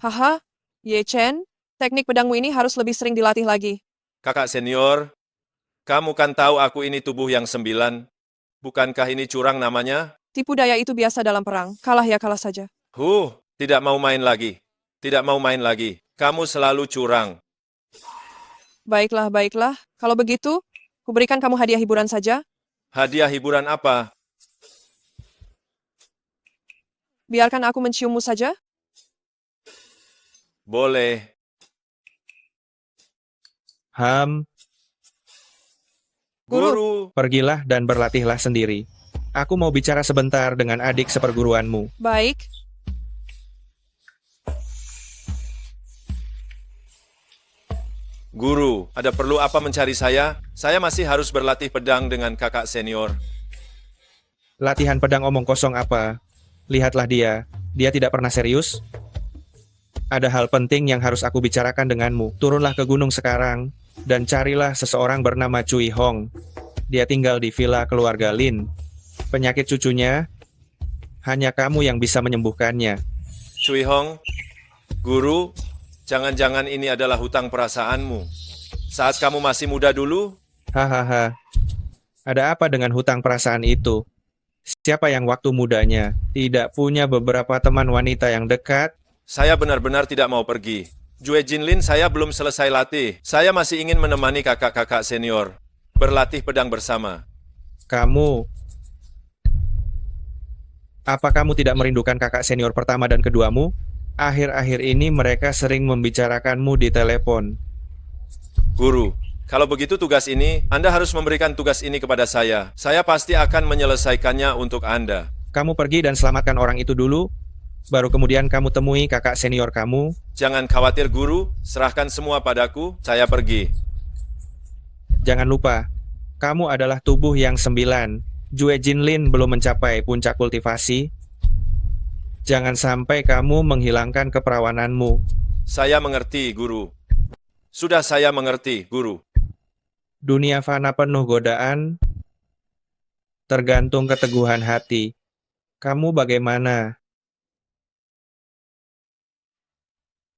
Haha, Ye Chen, teknik pedangmu ini harus lebih sering dilatih lagi. Kakak senior, kamu kan tahu aku ini tubuh yang 9. Bukankah ini curang namanya? Tipu daya itu biasa dalam perang, kalah ya kalah saja. Tidak mau main lagi. Tidak mau main lagi. Kamu selalu curang. Baiklah, baiklah. Kalau begitu, kuberikan kamu hadiah hiburan saja. Hadiah hiburan apa? Biarkan aku menciummu saja. Boleh. Ham, Guru, Guru, pergilah dan berlatihlah sendiri. Aku mau bicara sebentar dengan adik seperguruanmu. baik. guru, ada perlu apa mencari saya? Saya masih harus berlatih pedang dengan kakak senior. Latihan pedang omong kosong apa? Lihatlah dia. Dia tidak pernah serius. Ada hal penting yang harus aku bicarakan denganmu. Turunlah ke gunung sekarang dan carilah seseorang bernama Cui Hong. Dia tinggal di villa keluarga Lin. Penyakit cucunya, hanya kamu yang bisa menyembuhkannya. Cui Hong, guru, jangan-jangan ini adalah hutang perasaanmu. Saat kamu masih muda dulu, Hahaha. Ada apa dengan hutang perasaan itu? Siapa yang waktu mudanya tidak punya beberapa teman wanita yang dekat? saya benar-benar tidak mau pergi. Jue Jinlin, saya belum selesai latih. Saya masih ingin menemani kakak-kakak senior. Berlatih pedang bersama. Kamu, apa kamu tidak merindukan kakak senior pertama dan keduamu? Akhir-akhir ini mereka sering membicarakanmu di telepon. Guru, kalau begitu tugas ini, Anda harus memberikan tugas ini kepada saya. Saya pasti akan menyelesaikannya untuk Anda. Kamu pergi dan selamatkan orang itu dulu, baru kemudian kamu temui kakak senior kamu. Jangan khawatir guru, serahkan semua padaku, saya pergi. Jangan lupa, kamu adalah tubuh yang 9. Jue Jinlin belum mencapai puncak kultivasi. Jangan sampai kamu menghilangkan keperawananmu. Saya mengerti, guru. Sudah saya mengerti, guru. Dunia fana penuh godaan, tergantung keteguhan hati. Kamu bagaimana?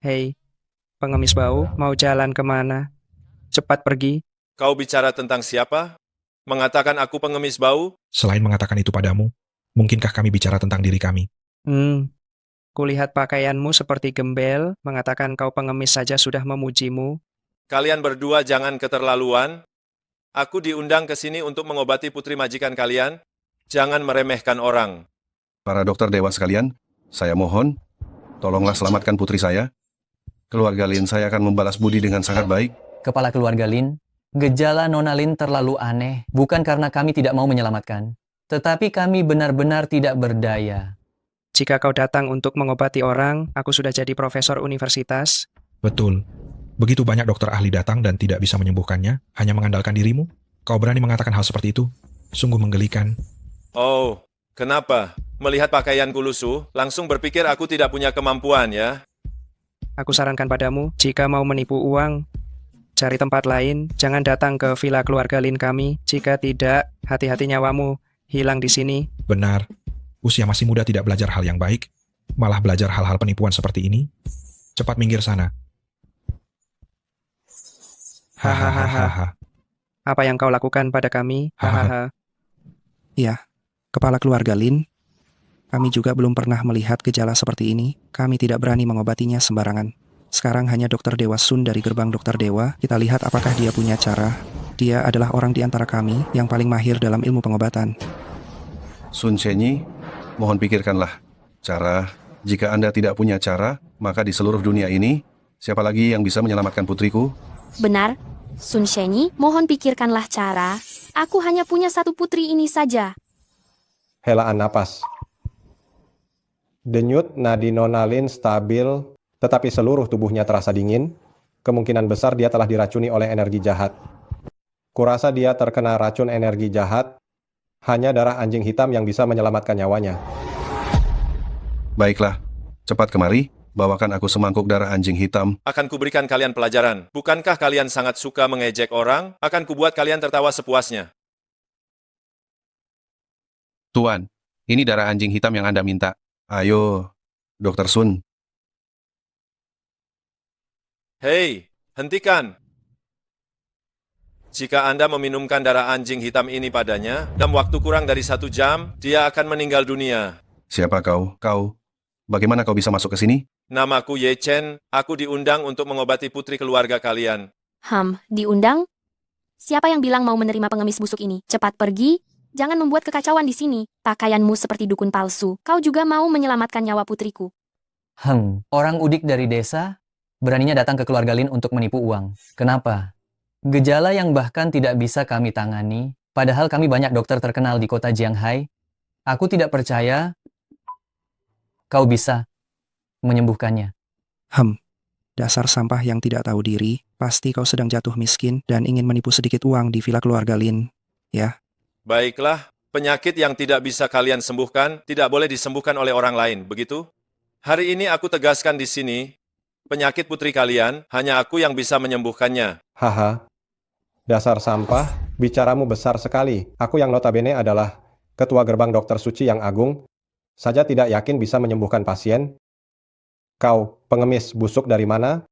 Hei, pengemis bau, mau jalan kemana? Cepat pergi. Kau bicara tentang siapa? Mengatakan aku pengemis bau? Selain mengatakan itu padamu, mungkinkah kami bicara tentang diri kami? Kulihat pakaianmu seperti gembel, mengatakan kau pengemis saja sudah memujimu. Kalian berdua jangan keterlaluan. Aku diundang ke sini untuk mengobati putri majikan kalian. Jangan meremehkan orang. Para dokter dewa sekalian, saya mohon, tolonglah selamatkan putri saya. Keluarga Lin saya akan membalas budi dengan sangat baik. Kepala keluarga Lin, gejala Nona Lin terlalu aneh, bukan karena kami tidak mau menyelamatkan, tetapi kami benar-benar tidak berdaya. Jika kau datang untuk mengobati orang, aku sudah jadi profesor universitas. Betul. Begitu banyak dokter ahli datang dan tidak bisa menyembuhkannya, hanya mengandalkan dirimu. Kau berani mengatakan hal seperti itu? Sungguh menggelikan. Oh, kenapa? Melihat pakaianku lusuh, langsung berpikir aku tidak punya kemampuan ya? Aku sarankan padamu, jika mau menipu uang, cari tempat lain, jangan datang ke villa keluarga Lin kami. Jika tidak, hati-hati nyawamu hilang di sini. Benar. Usia masih muda tidak belajar hal yang baik, malah belajar hal-hal penipuan seperti ini. Cepat minggir sana. Hahaha. Apa yang kau lakukan pada kami? Hahaha. Ya, kepala keluarga Lin, kami juga belum pernah melihat gejala seperti ini. Kami tidak berani mengobatinya sembarangan. Sekarang hanya Dokter Dewa Sun dari gerbang Dokter Dewa. Kita lihat apakah dia punya cara. Dia adalah orang di antara kami yang paling mahir dalam ilmu pengobatan. Sun Chenyi, mohon pikirkanlah cara. Jika Anda tidak punya cara, maka di seluruh dunia ini, siapa lagi yang bisa menyelamatkan putriku? Benar, Sun Shenyi, mohon pikirkanlah cara. Aku hanya punya satu putri ini saja. Helaan napas. Denyut nadi Nona Lin stabil, tetapi seluruh tubuhnya terasa dingin. Kemungkinan besar dia telah diracuni oleh energi jahat. Kurasa dia terkena racun energi jahat. Hanya darah anjing hitam yang bisa menyelamatkan nyawanya. Baiklah, cepat kemari, bawakan aku semangkuk darah anjing hitam. Akan kuberikan kalian pelajaran. Bukankah kalian sangat suka mengejek orang? Akan kubuat kalian tertawa sepuasnya. Tuan, ini darah anjing hitam yang Anda minta. Ayo, Dokter Sun. Hei, hentikan! Jika Anda meminumkan darah anjing hitam ini padanya, dalam waktu kurang dari 1 jam, dia akan meninggal dunia. Siapa kau? Kau? Bagaimana kau bisa masuk ke sini? Namaku Ye Chen, aku diundang untuk mengobati putri keluarga kalian. Diundang? Siapa yang bilang mau menerima pengemis busuk ini? Cepat pergi, jangan membuat kekacauan di sini. Pakaianmu seperti dukun palsu. Kau juga mau menyelamatkan nyawa putriku. Orang udik dari desa beraninya datang ke keluarga Lin untuk menipu uang. Kenapa? Gejala yang bahkan tidak bisa kami tangani, padahal kami banyak dokter terkenal di kota Jianghai. Aku tidak percaya kau bisa menyembuhkannya. Dasar sampah yang tidak tahu diri, pasti kau sedang jatuh miskin dan ingin menipu sedikit uang di villa keluarga Lin. Ya, Baiklah, penyakit yang tidak bisa kalian sembuhkan tidak boleh disembuhkan oleh orang lain, begitu? Hari ini aku tegaskan di sini, penyakit putri kalian hanya aku yang bisa menyembuhkannya. Haha. Dasar sampah, bicaramu besar sekali. Aku yang notabene adalah ketua gerbang dokter suci yang agung, saja tidak yakin bisa menyembuhkan pasien. Kau, pengemis busuk dari mana?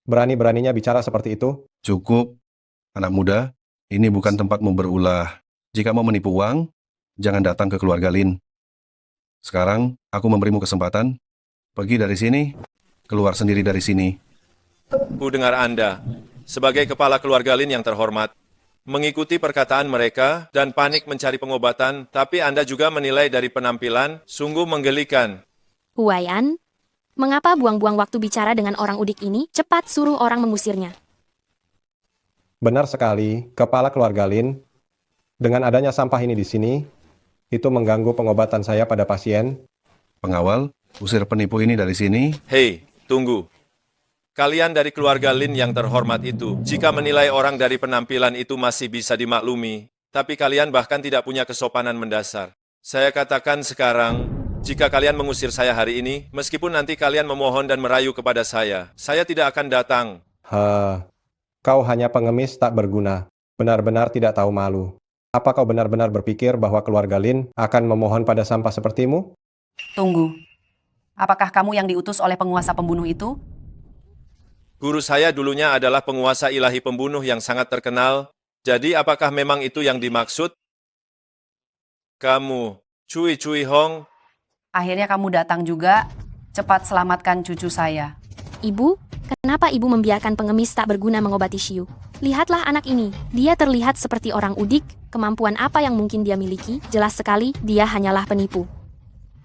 Berani-beraninya bicara seperti itu? Cukup. Anak muda, ini bukan tempatmu berulah. Jika mau menipu uang, jangan datang ke keluarga Lin. Sekarang, aku memberimu kesempatan. Pergi dari sini, keluar sendiri dari sini. Ku dengar Anda, sebagai kepala keluarga Lin yang terhormat, mengikuti perkataan mereka dan panik mencari pengobatan, tapi Anda juga menilai dari penampilan, sungguh menggelikan. Huayan, mengapa buang-buang waktu bicara dengan orang udik ini? Cepat suruh orang mengusirnya. Benar sekali, kepala keluarga Lin. Dengan adanya sampah ini di sini, itu mengganggu pengobatan saya pada pasien. Pengawal, usir penipu ini dari sini. Hei, tunggu. Kalian dari keluarga Lin yang terhormat itu, jika menilai orang dari penampilan itu masih bisa dimaklumi, tapi kalian bahkan tidak punya kesopanan mendasar. Saya katakan sekarang, jika kalian mengusir saya hari ini, meskipun nanti kalian memohon dan merayu kepada saya tidak akan datang. Kau hanya pengemis tak berguna. Benar-benar tidak tahu malu. Apa kau benar-benar berpikir bahwa keluarga Lin akan memohon pada sampah sepertimu? Tunggu. Apakah kamu yang diutus oleh penguasa pembunuh itu? Guru saya dulunya adalah penguasa ilahi pembunuh yang sangat terkenal, jadi apakah memang itu yang dimaksud? Kamu, Cui Hong, Akhirnya kamu datang juga. Cepat selamatkan cucu saya. Ibu, kenapa ibu membiarkan pengemis tak berguna mengobati Xiu? Lihatlah anak ini, dia terlihat seperti orang udik, kemampuan apa yang mungkin dia miliki? Jelas sekali, dia hanyalah penipu.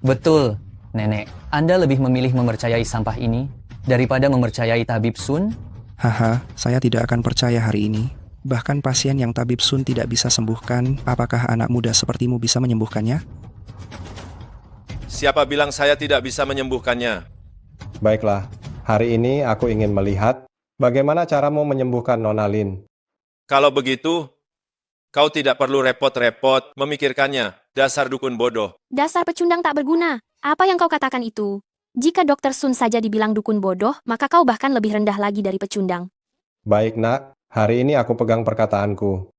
Betul, Nenek. Anda lebih memilih mempercayai sampah ini daripada mempercayai Tabib Sun? Saya tidak akan percaya hari ini. Bahkan pasien yang Tabib Sun tidak bisa sembuhkan, apakah anak muda sepertimu bisa menyembuhkannya? siapa bilang saya tidak bisa menyembuhkannya? Baiklah, hari ini aku ingin melihat bagaimana caramu menyembuhkan Nona Lin. Kalau begitu, kau tidak perlu repot-repot memikirkannya, dasar dukun bodoh. Dasar pecundang tak berguna. Apa yang kau katakan itu? Jika Dr. Sun saja dibilang dukun bodoh, maka kau bahkan lebih rendah lagi dari pecundang. Baik nak, hari ini aku pegang perkataanku.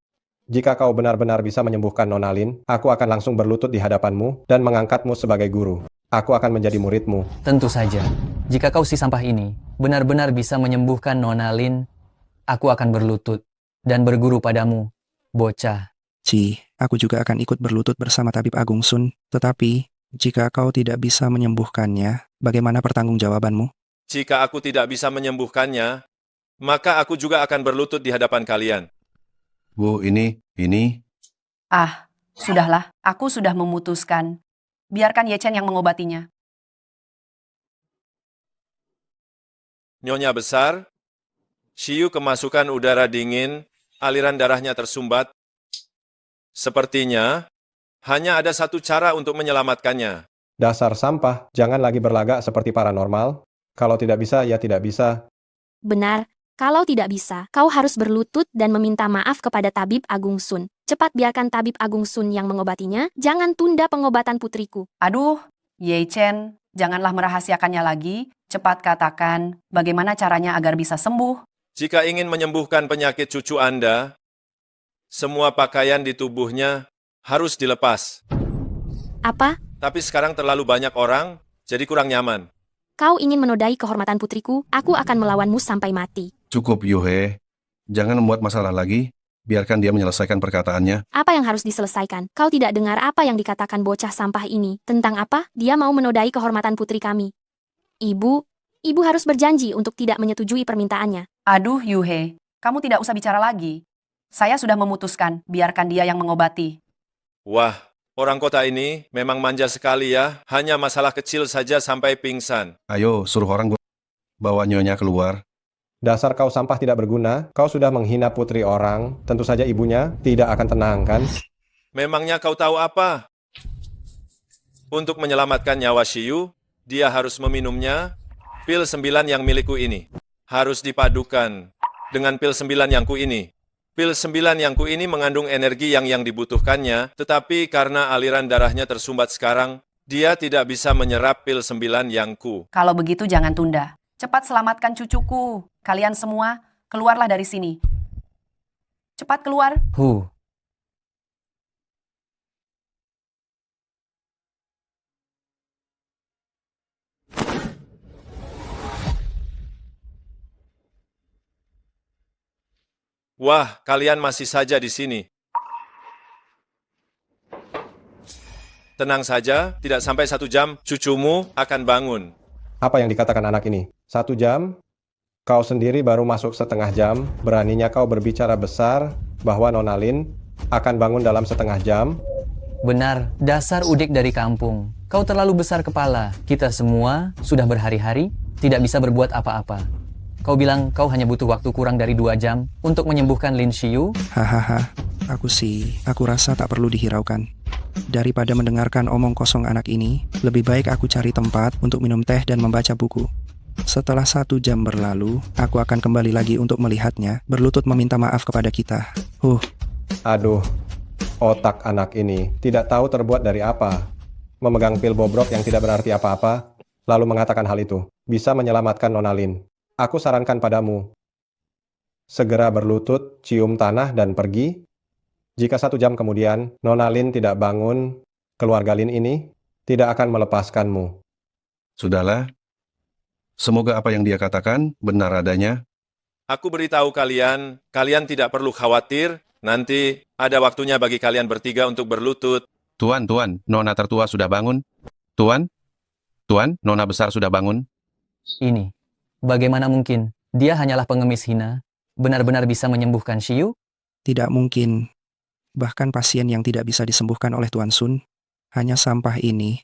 Jika kau benar-benar bisa menyembuhkan Nona Lin, aku akan langsung berlutut di hadapanmu dan mengangkatmu sebagai guru. Aku akan menjadi muridmu. Tentu saja. Jika kau si sampah ini benar-benar bisa menyembuhkan Nona Lin, aku akan berlutut dan berguru padamu, bocah. Aku juga akan ikut berlutut bersama Tabib Agung Sun. Tetapi, jika kau tidak bisa menyembuhkannya, bagaimana pertanggungjawabanmu? Jika aku tidak bisa menyembuhkannya, maka aku juga akan berlutut di hadapan kalian. Bu, ini. Ah, sudahlah. Aku sudah memutuskan. Biarkan Ye Chen yang mengobatinya. Nyonya besar, Xiu kemasukan udara dingin, aliran darahnya tersumbat. Sepertinya, hanya ada satu cara untuk menyelamatkannya. Dasar sampah, jangan lagi berlagak seperti paranormal. Kalau tidak bisa, ya tidak bisa. Benar, kalau tidak bisa, kau harus berlutut dan meminta maaf kepada Tabib Agung Sun. Cepat biarkan Tabib Agung Sun yang mengobatinya, jangan tunda pengobatan putriku. Aduh, Ye Chen, janganlah merahasiakannya lagi. Cepat katakan bagaimana caranya agar bisa sembuh. Jika ingin menyembuhkan penyakit cucu Anda, semua pakaian di tubuhnya harus dilepas. Apa? Tapi sekarang terlalu banyak orang, jadi kurang nyaman. Kau ingin menodai kehormatan putriku, aku akan melawanmu sampai mati. Cukup, Yuhe. Jangan membuat masalah lagi. Biarkan dia menyelesaikan perkataannya. Apa yang harus diselesaikan? Kau tidak dengar apa yang dikatakan bocah sampah ini? Tentang apa? Dia mau menodai kehormatan putri kami. Ibu harus berjanji untuk tidak menyetujui permintaannya. Aduh, Yuhe, kamu tidak usah bicara lagi. Saya sudah memutuskan, biarkan dia yang mengobati. Wah, orang kota ini memang manja sekali ya. Hanya masalah kecil saja sampai pingsan. Ayo, suruh orang bawa nyonya keluar. Dasar kau sampah tidak berguna, kau sudah menghina putri orang, tentu saja ibunya tidak akan tenang, kan? Memangnya kau tahu apa? Untuk menyelamatkan nyawa Shiyu, dia harus meminumnya. Pil 9 yang milikku ini harus dipadukan dengan pil 9 yangku ini. Pil 9 yangku ini mengandung energi yang dibutuhkannya, tetapi karena aliran darahnya tersumbat sekarang, dia tidak bisa menyerap pil 9 yangku. Kalau begitu jangan tunda. Cepat selamatkan cucuku. Kalian semua, keluarlah dari sini. Cepat keluar. Wah, kalian masih saja di sini. Tenang saja, tidak sampai 1 jam, cucumu akan bangun. Apa yang dikatakan anak ini? 1 jam? Kau sendiri baru masuk setengah jam, beraninya kau berbicara besar bahwa Nona Lin akan bangun dalam setengah jam? Benar, dasar udik dari kampung. Kau terlalu besar kepala. Kita semua sudah berhari-hari tidak bisa berbuat apa-apa. Kau bilang kau hanya butuh waktu kurang dari 2 jam untuk menyembuhkan Lin Shiyu? Hahaha, aku rasa tak perlu dihiraukan. Daripada mendengarkan omong kosong anak ini, lebih baik aku cari tempat untuk minum teh dan membaca buku. Setelah 1 jam berlalu, aku akan kembali lagi untuk melihatnya, berlutut meminta maaf kepada kita. Aduh, otak anak ini tidak tahu terbuat dari apa. Memegang pil bobrok yang tidak berarti apa-apa, lalu mengatakan hal itu bisa menyelamatkan Nona Lin. Aku sarankan padamu, segera berlutut, cium tanah, dan pergi. Jika 1 jam kemudian Nona Lin tidak bangun, keluarga Lin ini tidak akan melepaskanmu. Sudahlah. Semoga apa yang dia katakan benar adanya. Aku beritahu kalian, kalian tidak perlu khawatir, nanti ada waktunya bagi kalian bertiga untuk berlutut. Tuan, Nona tertua sudah bangun. Tuan, Nona besar sudah bangun. Ini, bagaimana mungkin? Dia hanyalah pengemis hina. Benar-benar bisa menyembuhkan Shiyu? Tidak mungkin. Bahkan pasien yang tidak bisa disembuhkan oleh Tuan Sun, hanya sampah ini,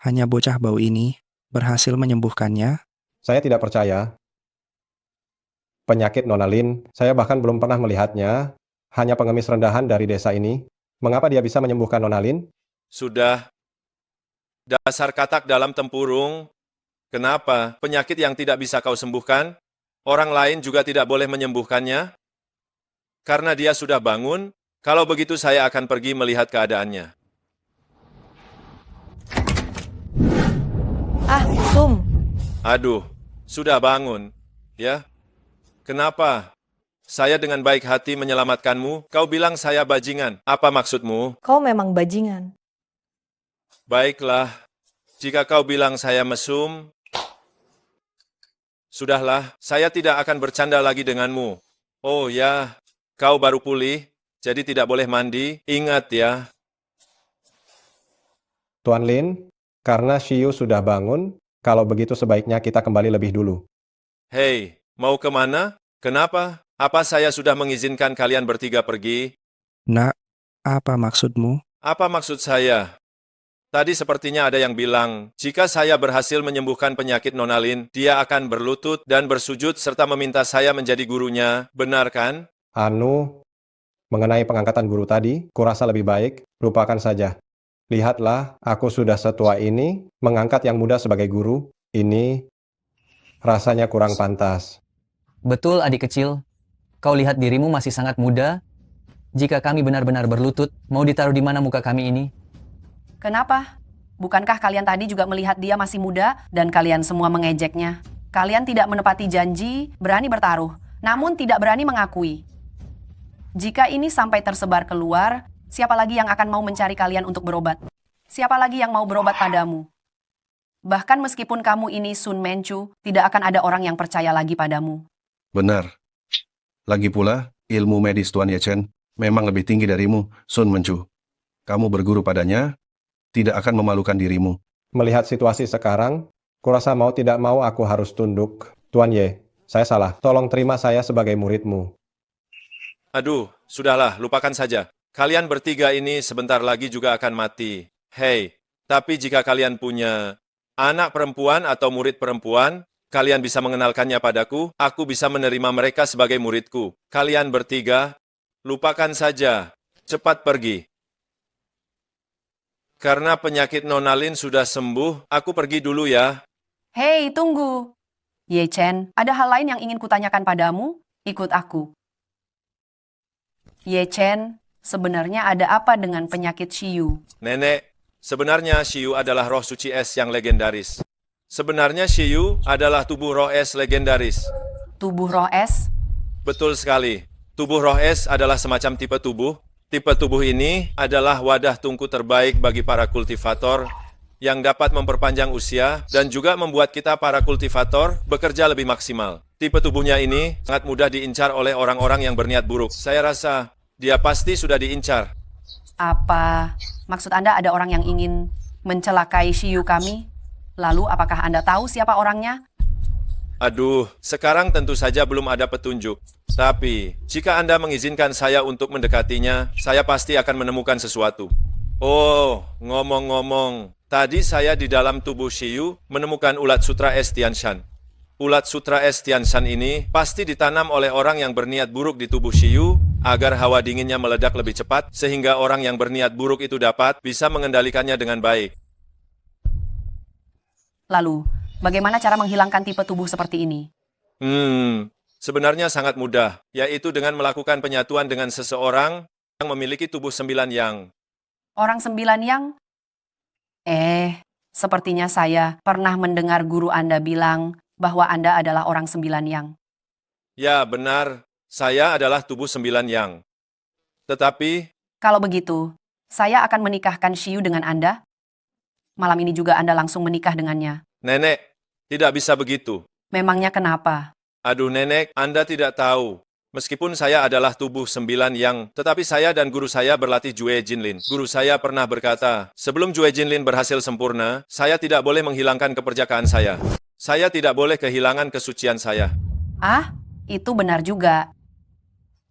hanya bocah bau ini, berhasil menyembuhkannya. Saya tidak percaya. Penyakit Nona Lin, saya bahkan belum pernah melihatnya. Hanya pengemis rendahan dari desa ini. Mengapa dia bisa menyembuhkan Nona Lin? Sudah. Dasar katak dalam tempurung. Kenapa? Penyakit yang tidak bisa kau sembuhkan, orang lain juga tidak boleh menyembuhkannya? Karena dia sudah bangun, kalau begitu saya akan pergi melihat keadaannya. Sum. Aduh, sudah bangun, ya? Kenapa? Saya dengan baik hati menyelamatkanmu, kau bilang saya bajingan. Apa maksudmu? Kau memang bajingan. Baiklah, jika kau bilang saya mesum, sudahlah, saya tidak akan bercanda lagi denganmu. Oh ya, kau baru pulih, jadi tidak boleh mandi. Ingat ya. Tuan Lin, karena Shiyu sudah bangun, kalau begitu sebaiknya kita kembali lebih dulu. Hei, mau kemana? Kenapa? Apa saya sudah mengizinkan kalian bertiga pergi? Nak, apa maksudmu? Apa maksud saya? Tadi sepertinya ada yang bilang, jika saya berhasil menyembuhkan penyakit Nona Lin, dia akan berlutut dan bersujud serta meminta saya menjadi gurunya. Benar kan? Mengenai pengangkatan guru tadi, kurasa lebih baik, lupakan saja. Lihatlah, aku sudah setua ini, mengangkat yang muda sebagai guru. Ini rasanya kurang pantas. Betul, adik kecil. Kau lihat dirimu masih sangat muda. Jika kami benar-benar berlutut, mau ditaruh di mana muka kami ini? Kenapa? Bukankah kalian tadi juga melihat dia masih muda dan kalian semua mengejeknya? Kalian tidak menepati janji, berani bertaruh, namun tidak berani mengakui. Jika ini sampai tersebar keluar, siapa lagi yang akan mau mencari kalian untuk berobat? Siapa lagi yang mau berobat padamu? Bahkan meskipun kamu ini Sun Manchu, tidak akan ada orang yang percaya lagi padamu. Benar. Lagi pula, ilmu medis Tuan Ye Chen memang lebih tinggi darimu, Sun Menchu. Kamu berguru padanya, tidak akan memalukan dirimu. Melihat situasi sekarang, kurasa mau tidak mau aku harus tunduk. Tuan Ye, saya salah. Tolong terima saya sebagai muridmu. Aduh, sudahlah, lupakan saja. Kalian bertiga ini sebentar lagi juga akan mati. Hei, tapi jika kalian punya anak perempuan atau murid perempuan, kalian bisa mengenalkannya padaku, aku bisa menerima mereka sebagai muridku. Kalian bertiga, lupakan saja. Cepat pergi. Karena penyakit Nona Lin sudah sembuh, aku pergi dulu ya. Hei, tunggu. Ye Chen, ada hal lain yang ingin kutanyakan padamu? Ikut aku. Ye Chen, sebenarnya ada apa dengan penyakit Shiyu? Nenek, sebenarnya Shiyu adalah roh suci es yang legendaris. Sebenarnya Shiyu adalah tubuh roh es legendaris. Tubuh roh es? Betul sekali. Tubuh roh es adalah semacam tipe tubuh. Tipe tubuh ini adalah wadah tungku terbaik bagi para kultivator yang dapat memperpanjang usia dan juga membuat kita para kultivator bekerja lebih maksimal. Tipe tubuhnya ini sangat mudah diincar oleh orang-orang yang berniat buruk. Saya rasa dia pasti sudah diincar. Apa maksud Anda ada orang yang ingin mencelakai Shiyu kami? Lalu apakah Anda tahu siapa orangnya? Aduh, sekarang tentu saja belum ada petunjuk. Tapi, jika Anda mengizinkan saya untuk mendekatinya, saya pasti akan menemukan sesuatu. Oh, ngomong-ngomong, tadi saya di dalam tubuh Shiyu menemukan ulat sutra es Tianshan. Ulat sutra es Tianshan ini pasti ditanam oleh orang yang berniat buruk di tubuh Shiyu agar hawa dinginnya meledak lebih cepat sehingga orang yang berniat buruk itu dapat bisa mengendalikannya dengan baik. Lalu, bagaimana cara menghilangkan tipe tubuh seperti ini? Sebenarnya sangat mudah, yaitu dengan melakukan penyatuan dengan seseorang yang memiliki tubuh 9 yang. Orang 9 yang? Sepertinya saya pernah mendengar guru Anda bilang bahwa Anda adalah orang 9 yang. Ya, benar. Saya adalah tubuh 9 yang. Tetapi, Kalau begitu, saya akan menikahkan Shiyu dengan Anda. Malam ini juga Anda langsung menikah dengannya. Nenek, tidak bisa begitu. Memangnya kenapa? Aduh Nenek, Anda tidak tahu. Meskipun saya adalah tubuh 9 yang, tetapi saya dan guru saya berlatih Jue Jinlin. Guru saya pernah berkata, sebelum Jue Jinlin berhasil sempurna, saya tidak boleh menghilangkan keperjakaan saya. Saya tidak boleh kehilangan kesucian saya. Itu benar juga.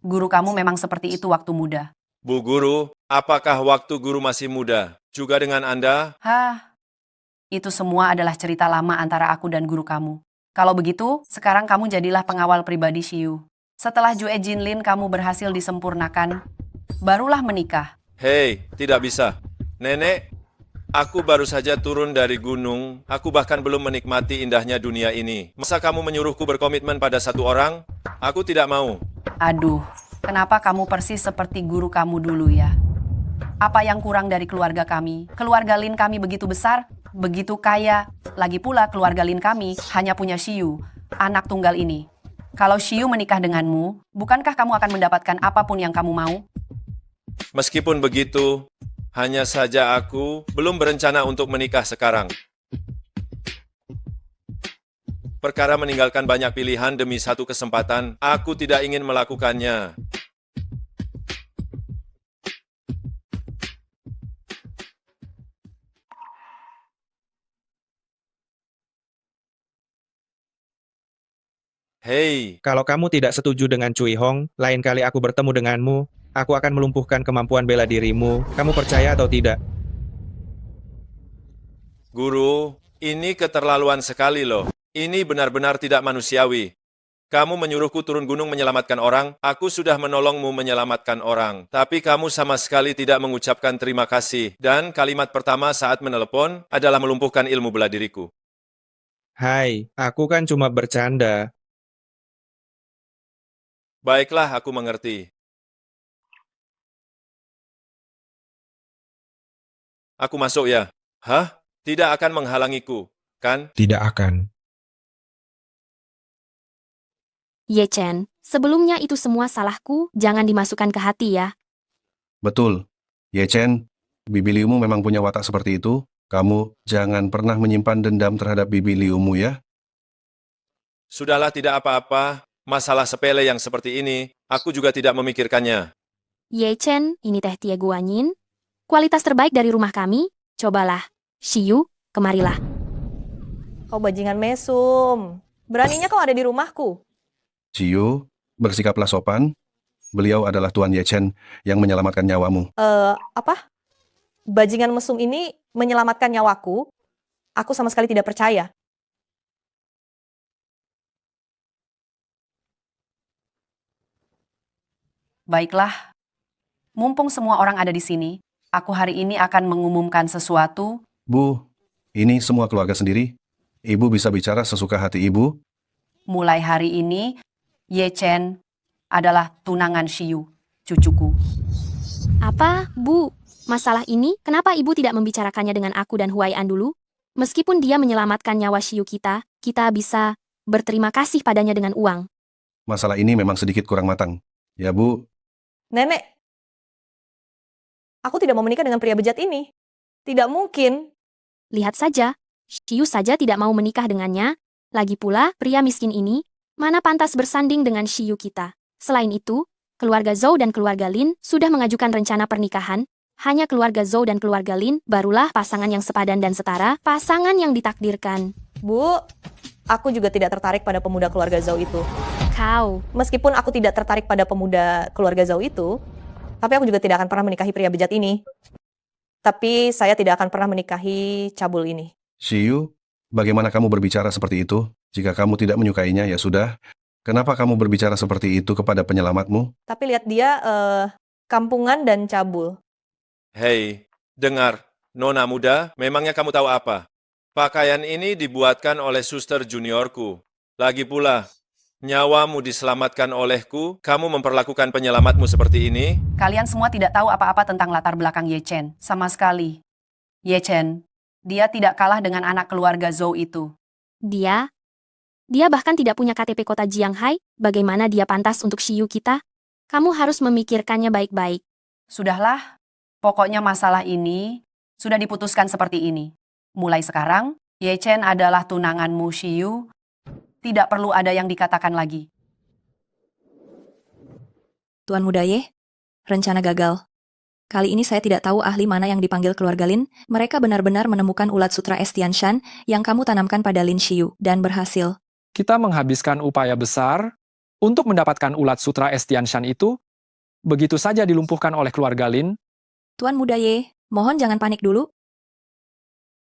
Guru kamu memang seperti itu waktu muda. Bu Guru, apakah waktu guru masih muda? Juga dengan Anda? Itu semua adalah cerita lama antara aku dan guru kamu. Kalau begitu, sekarang kamu jadilah pengawal pribadi Shiyu. Setelah Jue Jinlin kamu berhasil disempurnakan, barulah menikah. Hei, tidak bisa. Nenek, aku baru saja turun dari gunung. Aku bahkan belum menikmati indahnya dunia ini. Masa kamu menyuruhku berkomitmen pada satu orang? Aku tidak mau. Aduh, kenapa kamu persis seperti guru kamu dulu ya? Apa yang kurang dari keluarga kami? Keluarga Lin kami begitu besar, begitu kaya. Lagi pula keluarga Lin kami hanya punya Shiyu, anak tunggal ini. Kalau Shiyu menikah denganmu, bukankah kamu akan mendapatkan apapun yang kamu mau? Meskipun begitu, hanya saja aku belum berencana untuk menikah sekarang. Perkara meninggalkan banyak pilihan demi satu kesempatan, aku tidak ingin melakukannya. Hei, Kalau kamu tidak setuju dengan Cui Hong, lain kali aku bertemu denganmu, aku akan melumpuhkan kemampuan bela dirimu. Kamu percaya atau tidak? Guru, ini keterlaluan sekali loh. Ini benar-benar tidak manusiawi. Kamu menyuruhku turun gunung menyelamatkan orang, aku sudah menolongmu menyelamatkan orang. Tapi kamu sama sekali tidak mengucapkan terima kasih. Dan kalimat pertama saat menelepon adalah melumpuhkan ilmu bela diriku. Hai, aku kan cuma bercanda. Baiklah, aku mengerti. Aku masuk ya? Hah? Tidak akan menghalangiku, kan? Tidak akan. Ye Chen, sebelumnya itu semua salahku, jangan dimasukkan ke hati ya. Betul. Ye Chen, bibilimu memang punya watak seperti itu. Kamu jangan pernah menyimpan dendam terhadap bibi Liumu ya. Sudahlah, tidak apa-apa. Masalah sepele yang seperti ini, aku juga tidak memikirkannya. Ye Chen, ini teh Tie Guanyin. Kualitas terbaik dari rumah kami. Cobalah. Xiu, kemarilah. Kau bajingan mesum. Beraninya kau ada di rumahku. Ciu, bersikaplah sopan. Beliau adalah Tuan Ye Chen yang menyelamatkan nyawamu. Apa? Bajingan mesum ini menyelamatkan nyawaku? Aku sama sekali tidak percaya. Baiklah, mumpung semua orang ada di sini, aku hari ini akan mengumumkan sesuatu. Bu, ini semua keluarga sendiri. Ibu bisa bicara sesuka hati ibu. Mulai hari ini, Ye Chen adalah tunangan Xiu, cucuku. Apa, Bu? Masalah ini, kenapa ibu tidak membicarakannya dengan aku dan Huai An dulu? Meskipun dia menyelamatkan nyawa Xiu kita bisa berterima kasih padanya dengan uang. Masalah ini memang sedikit kurang matang. Ya, Bu. Nenek, aku tidak mau menikah dengan pria bejat ini. Tidak mungkin. Lihat saja, Xiu saja tidak mau menikah dengannya. Lagi pula, pria miskin ini, mana pantas bersanding dengan Xiu kita. Selain itu, keluarga Zhou dan keluarga Lin sudah mengajukan rencana pernikahan. Hanya keluarga Zhou dan keluarga Lin barulah pasangan yang sepadan dan setara, pasangan yang ditakdirkan. Bu, aku juga tidak tertarik pada pemuda keluarga Zhou itu. Kau, Meskipun aku tidak tertarik pada pemuda keluarga Zhou itu, tapi aku juga tidak akan pernah menikahi pria bejat ini. Tapi saya tidak akan pernah menikahi cabul ini. Xiu, bagaimana kamu berbicara seperti itu? Jika kamu tidak menyukainya, ya sudah. Kenapa kamu berbicara seperti itu kepada penyelamatmu? Tapi lihat dia, kampungan dan cabul. Hei, dengar. Nona muda, memangnya kamu tahu apa? Pakaian ini dibuatkan oleh suster juniorku. Lagi pula, nyawamu diselamatkan olehku, kamu memperlakukan penyelamatmu seperti ini? Kalian semua tidak tahu apa-apa tentang latar belakang Ye Chen, sama sekali. Ye Chen, dia tidak kalah dengan anak keluarga Zhou itu. dia bahkan tidak punya KTP kota Jianghai. Bagaimana dia pantas untuk Xiu kita? Kamu harus memikirkannya baik-baik. Sudahlah, pokoknya masalah ini sudah diputuskan seperti ini. Mulai sekarang, Ye Chen adalah tunanganmu Xiu. Tidak perlu ada yang dikatakan lagi. Tuan Muda Ye, rencana gagal. Kali ini saya tidak tahu ahli mana yang dipanggil keluarga Lin. Mereka benar-benar menemukan ulat sutra Estianshan yang kamu tanamkan pada Lin Xiu, dan berhasil. Kita menghabiskan upaya besar untuk mendapatkan ulat sutra Estianshan itu, begitu saja dilumpuhkan oleh keluarga Lin. Tuan Muda Ye, mohon jangan panik dulu.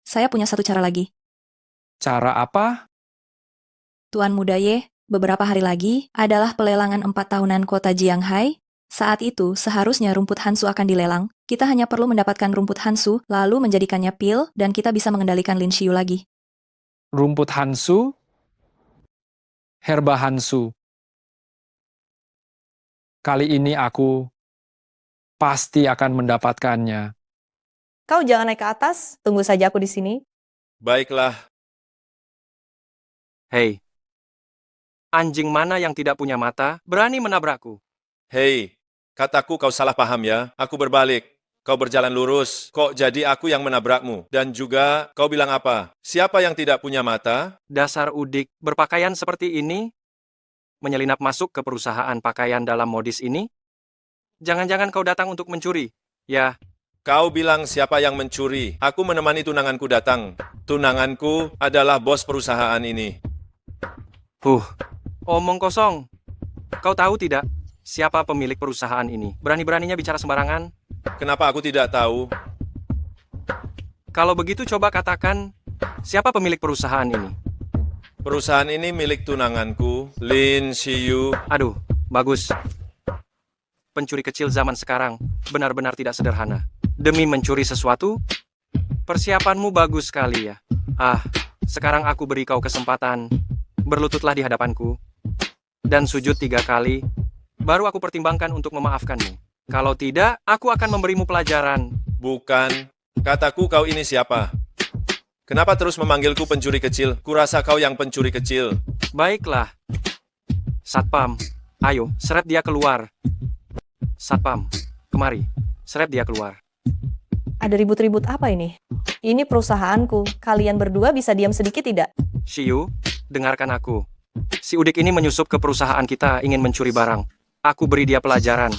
Saya punya satu cara lagi. Cara apa? Tuan Muda Ye, beberapa hari lagi adalah pelelangan 4 tahunan kota Jianghai. Saat itu, seharusnya rumput Hansu akan dilelang. Kita hanya perlu mendapatkan rumput Hansu, lalu menjadikannya pil, dan kita bisa mengendalikan Lin Xiu lagi. Rumput Hansu? Herba Hansu. Kali ini aku pasti akan mendapatkannya. Kau jangan naik ke atas, tunggu saja aku di sini. Baiklah, Hei, anjing mana yang tidak punya mata berani menabrakku? hei, kataku kau salah paham ya. Aku berbalik. Kau berjalan lurus. Kok jadi aku yang menabrakmu? Dan juga, kau bilang apa? Siapa yang tidak punya mata? Dasar udik berpakaian seperti ini? Menyelinap masuk ke perusahaan pakaian dalam modis ini? Jangan-jangan kau datang untuk mencuri? Ya, Kau bilang siapa yang mencuri? Aku menemani tunanganku datang. Tunanganku adalah bos perusahaan ini. omong kosong. Kau tahu tidak siapa pemilik perusahaan ini? Berani-beraninya bicara sembarangan. Kenapa aku tidak tahu? Kalau begitu coba katakan, siapa pemilik perusahaan ini? Perusahaan ini milik tunanganku, Lin Xiu. Aduh, bagus. Pencuri kecil zaman sekarang benar-benar tidak sederhana. Demi mencuri sesuatu, persiapanmu bagus sekali ya. Sekarang aku beri kau kesempatan. Berlututlah di hadapanku. Dan sujud 3 kali, baru aku pertimbangkan untuk memaafkanmu. Kalau tidak, aku akan memberimu pelajaran. Bukan. Kataku kau ini siapa? Kenapa terus memanggilku pencuri kecil? Kurasa kau yang pencuri kecil. Baiklah. Satpam, ayo, seret dia keluar. Satpam, kemari. Seret dia keluar. Ada ribut-ribut apa ini? Ini perusahaanku. Kalian berdua bisa diam sedikit tidak? Shiyu, dengarkan aku. Si Udik ini menyusup ke perusahaan kita ingin mencuri barang. Aku beri dia pelajaran.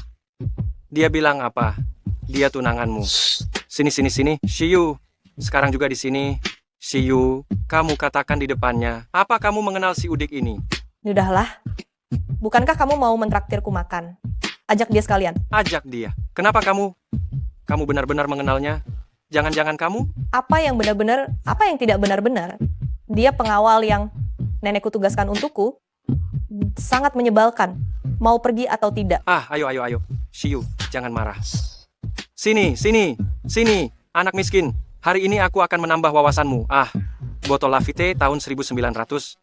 Dia bilang apa? Dia tunanganmu. Sini. Shiyu, sekarang juga di sini. Shiyu, kamu katakan di depannya. Apa kamu mengenal si Udik ini? Udahlah. Bukankah kamu mau mentraktirku makan? Ajak dia sekalian. Ajak dia. Kenapa kamu? Kamu benar-benar mengenalnya? Jangan-jangan kamu? Apa yang benar-benar, apa yang tidak benar-benar? Dia pengawal yang nenekku tugaskan untukku. Sangat menyebalkan. Mau pergi atau tidak? Ayo. Shiyu, jangan marah. Sini, anak miskin. Hari ini aku akan menambah wawasanmu. Botol Lafite tahun 1982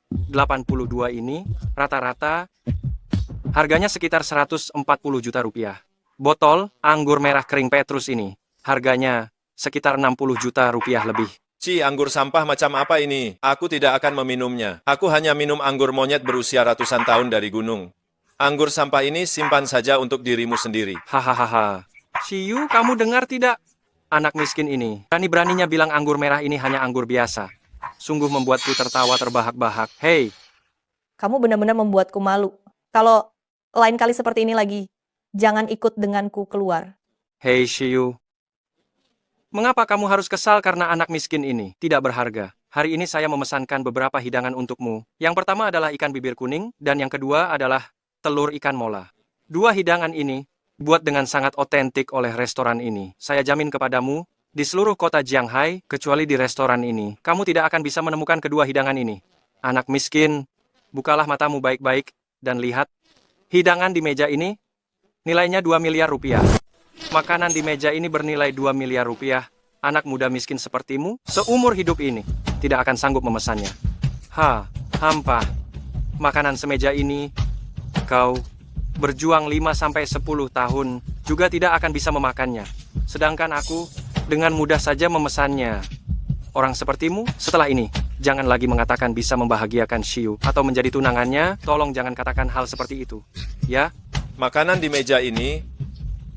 ini rata-rata harganya sekitar 140 juta rupiah. Botol anggur merah kering Petrus ini harganya sekitar 60 juta rupiah lebih. Ci, anggur sampah macam apa ini? Aku tidak akan meminumnya. Aku hanya minum anggur monyet berusia ratusan tahun dari gunung. Anggur sampah ini simpan saja untuk dirimu sendiri. Hahaha. Shiyu, kamu dengar tidak? Anak miskin ini berani-beraninya bilang anggur merah ini hanya anggur biasa. Sungguh membuatku tertawa terbahak-bahak. Hei, Kamu benar-benar membuatku malu. Kalau lain kali seperti ini lagi, jangan ikut denganku keluar. hei Shiyu. Mengapa kamu harus kesal karena anak miskin ini tidak berharga? Hari ini saya memesankan beberapa hidangan untukmu. Yang pertama adalah ikan bibir kuning, dan yang kedua adalah telur ikan mola. Dua hidangan ini buat dengan sangat otentik oleh restoran ini. Saya jamin kepadamu, di seluruh kota Jianghai, kecuali di restoran ini, kamu tidak akan bisa menemukan kedua hidangan ini. Anak miskin, bukalah matamu baik-baik, dan lihat, hidangan di meja ini, nilainya 2 miliar rupiah. Makanan di meja ini bernilai 2 miliar rupiah. Anak muda miskin sepertimu, seumur hidup ini, tidak akan sanggup memesannya. Hampa. Makanan semeja ini, kau berjuang 5-10 tahun, juga tidak akan bisa memakannya. Sedangkan aku, dengan mudah saja memesannya. Orang sepertimu, setelah ini, jangan lagi mengatakan bisa membahagiakan Shiyu atau menjadi tunangannya, tolong jangan katakan hal seperti itu. Ya? Makanan di meja ini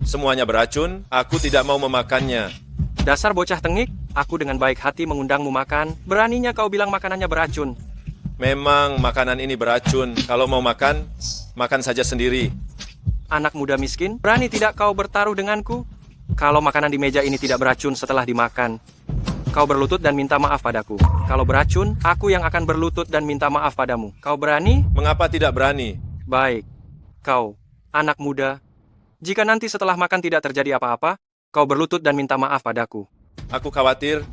semuanya beracun, aku tidak mau memakannya. Dasar bocah tengik, aku dengan baik hati mengundangmu makan, beraninya kau bilang makanannya beracun. Memang makanan ini beracun. Kalau mau makan, makan saja sendiri. Anak muda miskin, berani tidak kau bertaruh denganku? Kalau makanan di meja ini tidak beracun setelah dimakan, kau berlutut dan minta maaf padaku. Kalau beracun, aku yang akan berlutut dan minta maaf padamu. Kau berani? Mengapa tidak berani? Baik. Kau, anak muda, jika nanti setelah makan tidak terjadi apa-apa, kau berlutut dan minta maaf padaku. Aku khawatir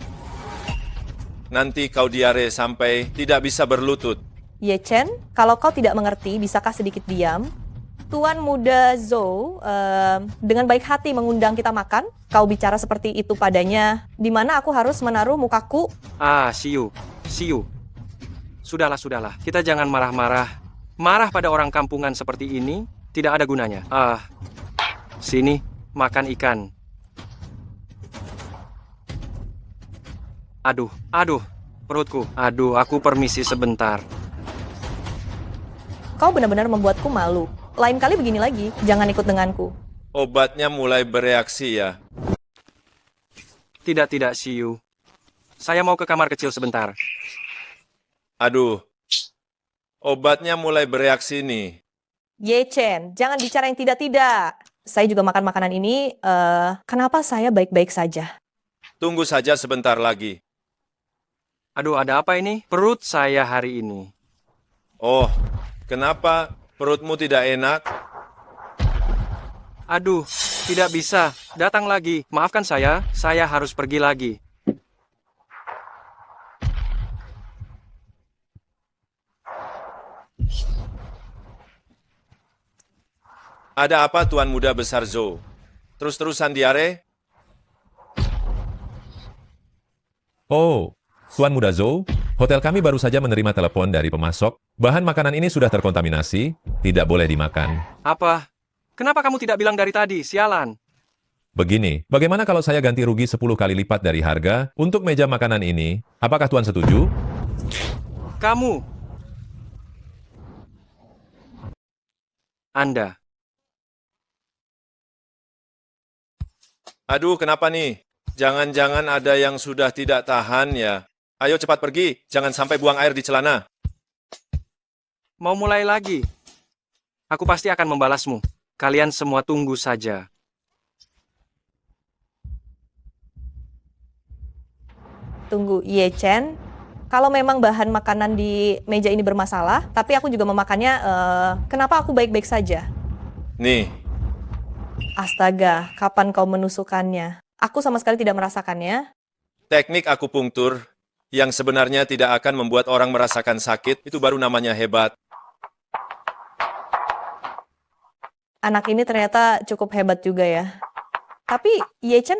nanti kau diare sampai tidak bisa berlutut. Ye Chen, kalau kau tidak mengerti, bisakah sedikit diam? Tuan muda Zhou dengan baik hati mengundang kita makan. Kau bicara seperti itu padanya, di mana aku harus menaruh mukaku? Shiyu. Sudahlah. Kita jangan marah-marah. Marah pada orang kampungan seperti ini tidak ada gunanya. Sini, makan ikan. Aduh, perutku. Aku permisi sebentar. Kau benar-benar membuatku malu. Lain kali begini lagi, jangan ikut denganku. Obatnya mulai bereaksi ya. Tidak, Shiyu. Saya mau ke kamar kecil sebentar. Aduh, obatnya mulai bereaksi nih. Ye Chen, jangan bicara yang tidak-tidak. Saya juga makan makanan ini, kenapa saya baik-baik saja? Tunggu saja sebentar lagi. Aduh, ada apa ini? Perut saya hari ini. Oh, kenapa perutmu tidak enak? Aduh, tidak bisa. Datang lagi. Maafkan saya harus pergi lagi. Ada apa Tuan Muda Besar Zhou? Terus-terusan diare? Oh, Tuan Muda Zhou, hotel kami baru saja menerima telepon dari pemasok. Bahan makanan ini sudah terkontaminasi, tidak boleh dimakan. Apa? Kenapa kamu tidak bilang dari tadi? Sialan. Begini, bagaimana kalau saya ganti rugi 10 kali lipat dari harga untuk meja makanan ini? Apakah Tuan setuju? Kamu. Anda. Aduh, kenapa nih? Jangan-jangan ada yang sudah tidak tahan ya. Ayo cepat pergi, jangan sampai buang air di celana. Mau mulai lagi? Aku pasti akan membalasmu. Kalian semua tunggu saja. Tunggu, Ye Chen. Kalau memang bahan makanan di meja ini bermasalah, tapi aku juga memakannya, kenapa aku baik-baik saja? Nih, Astaga, kapan kau menusukkannya? Aku sama sekali tidak merasakannya. teknik akupunktur yang sebenarnya tidak akan membuat orang merasakan sakit, itu baru namanya hebat. Anak ini ternyata cukup hebat juga ya. Tapi, Ye Chen,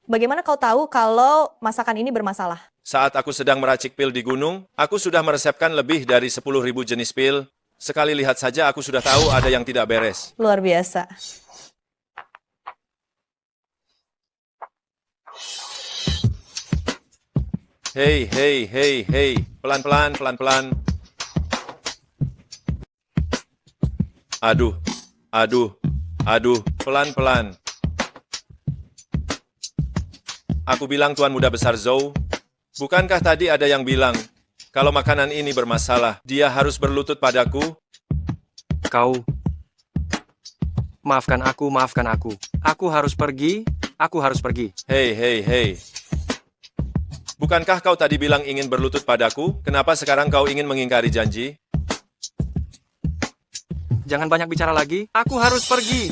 bagaimana kau tahu kalau masakan ini bermasalah? Saat aku sedang meracik pil di gunung, aku sudah meresepkan lebih dari 10.000 jenis pil. Sekali lihat saja aku sudah tahu ada yang tidak beres. Luar biasa. Hei, hei, hei, hei. Pelan-pelan, pelan-pelan. Aduh, aduh, aduh. Pelan-pelan. Aku bilang Tuan Muda Besar Zhou, bukankah tadi ada yang bilang, kalau makanan ini bermasalah, dia harus berlutut padaku? Kau... Maafkan aku, maafkan aku. Aku harus pergi, aku harus pergi. Hei, hei, hei. Bukankah kau tadi bilang ingin berlutut padaku? Kenapa sekarang kau ingin mengingkari janji? Jangan banyak bicara lagi, aku harus pergi.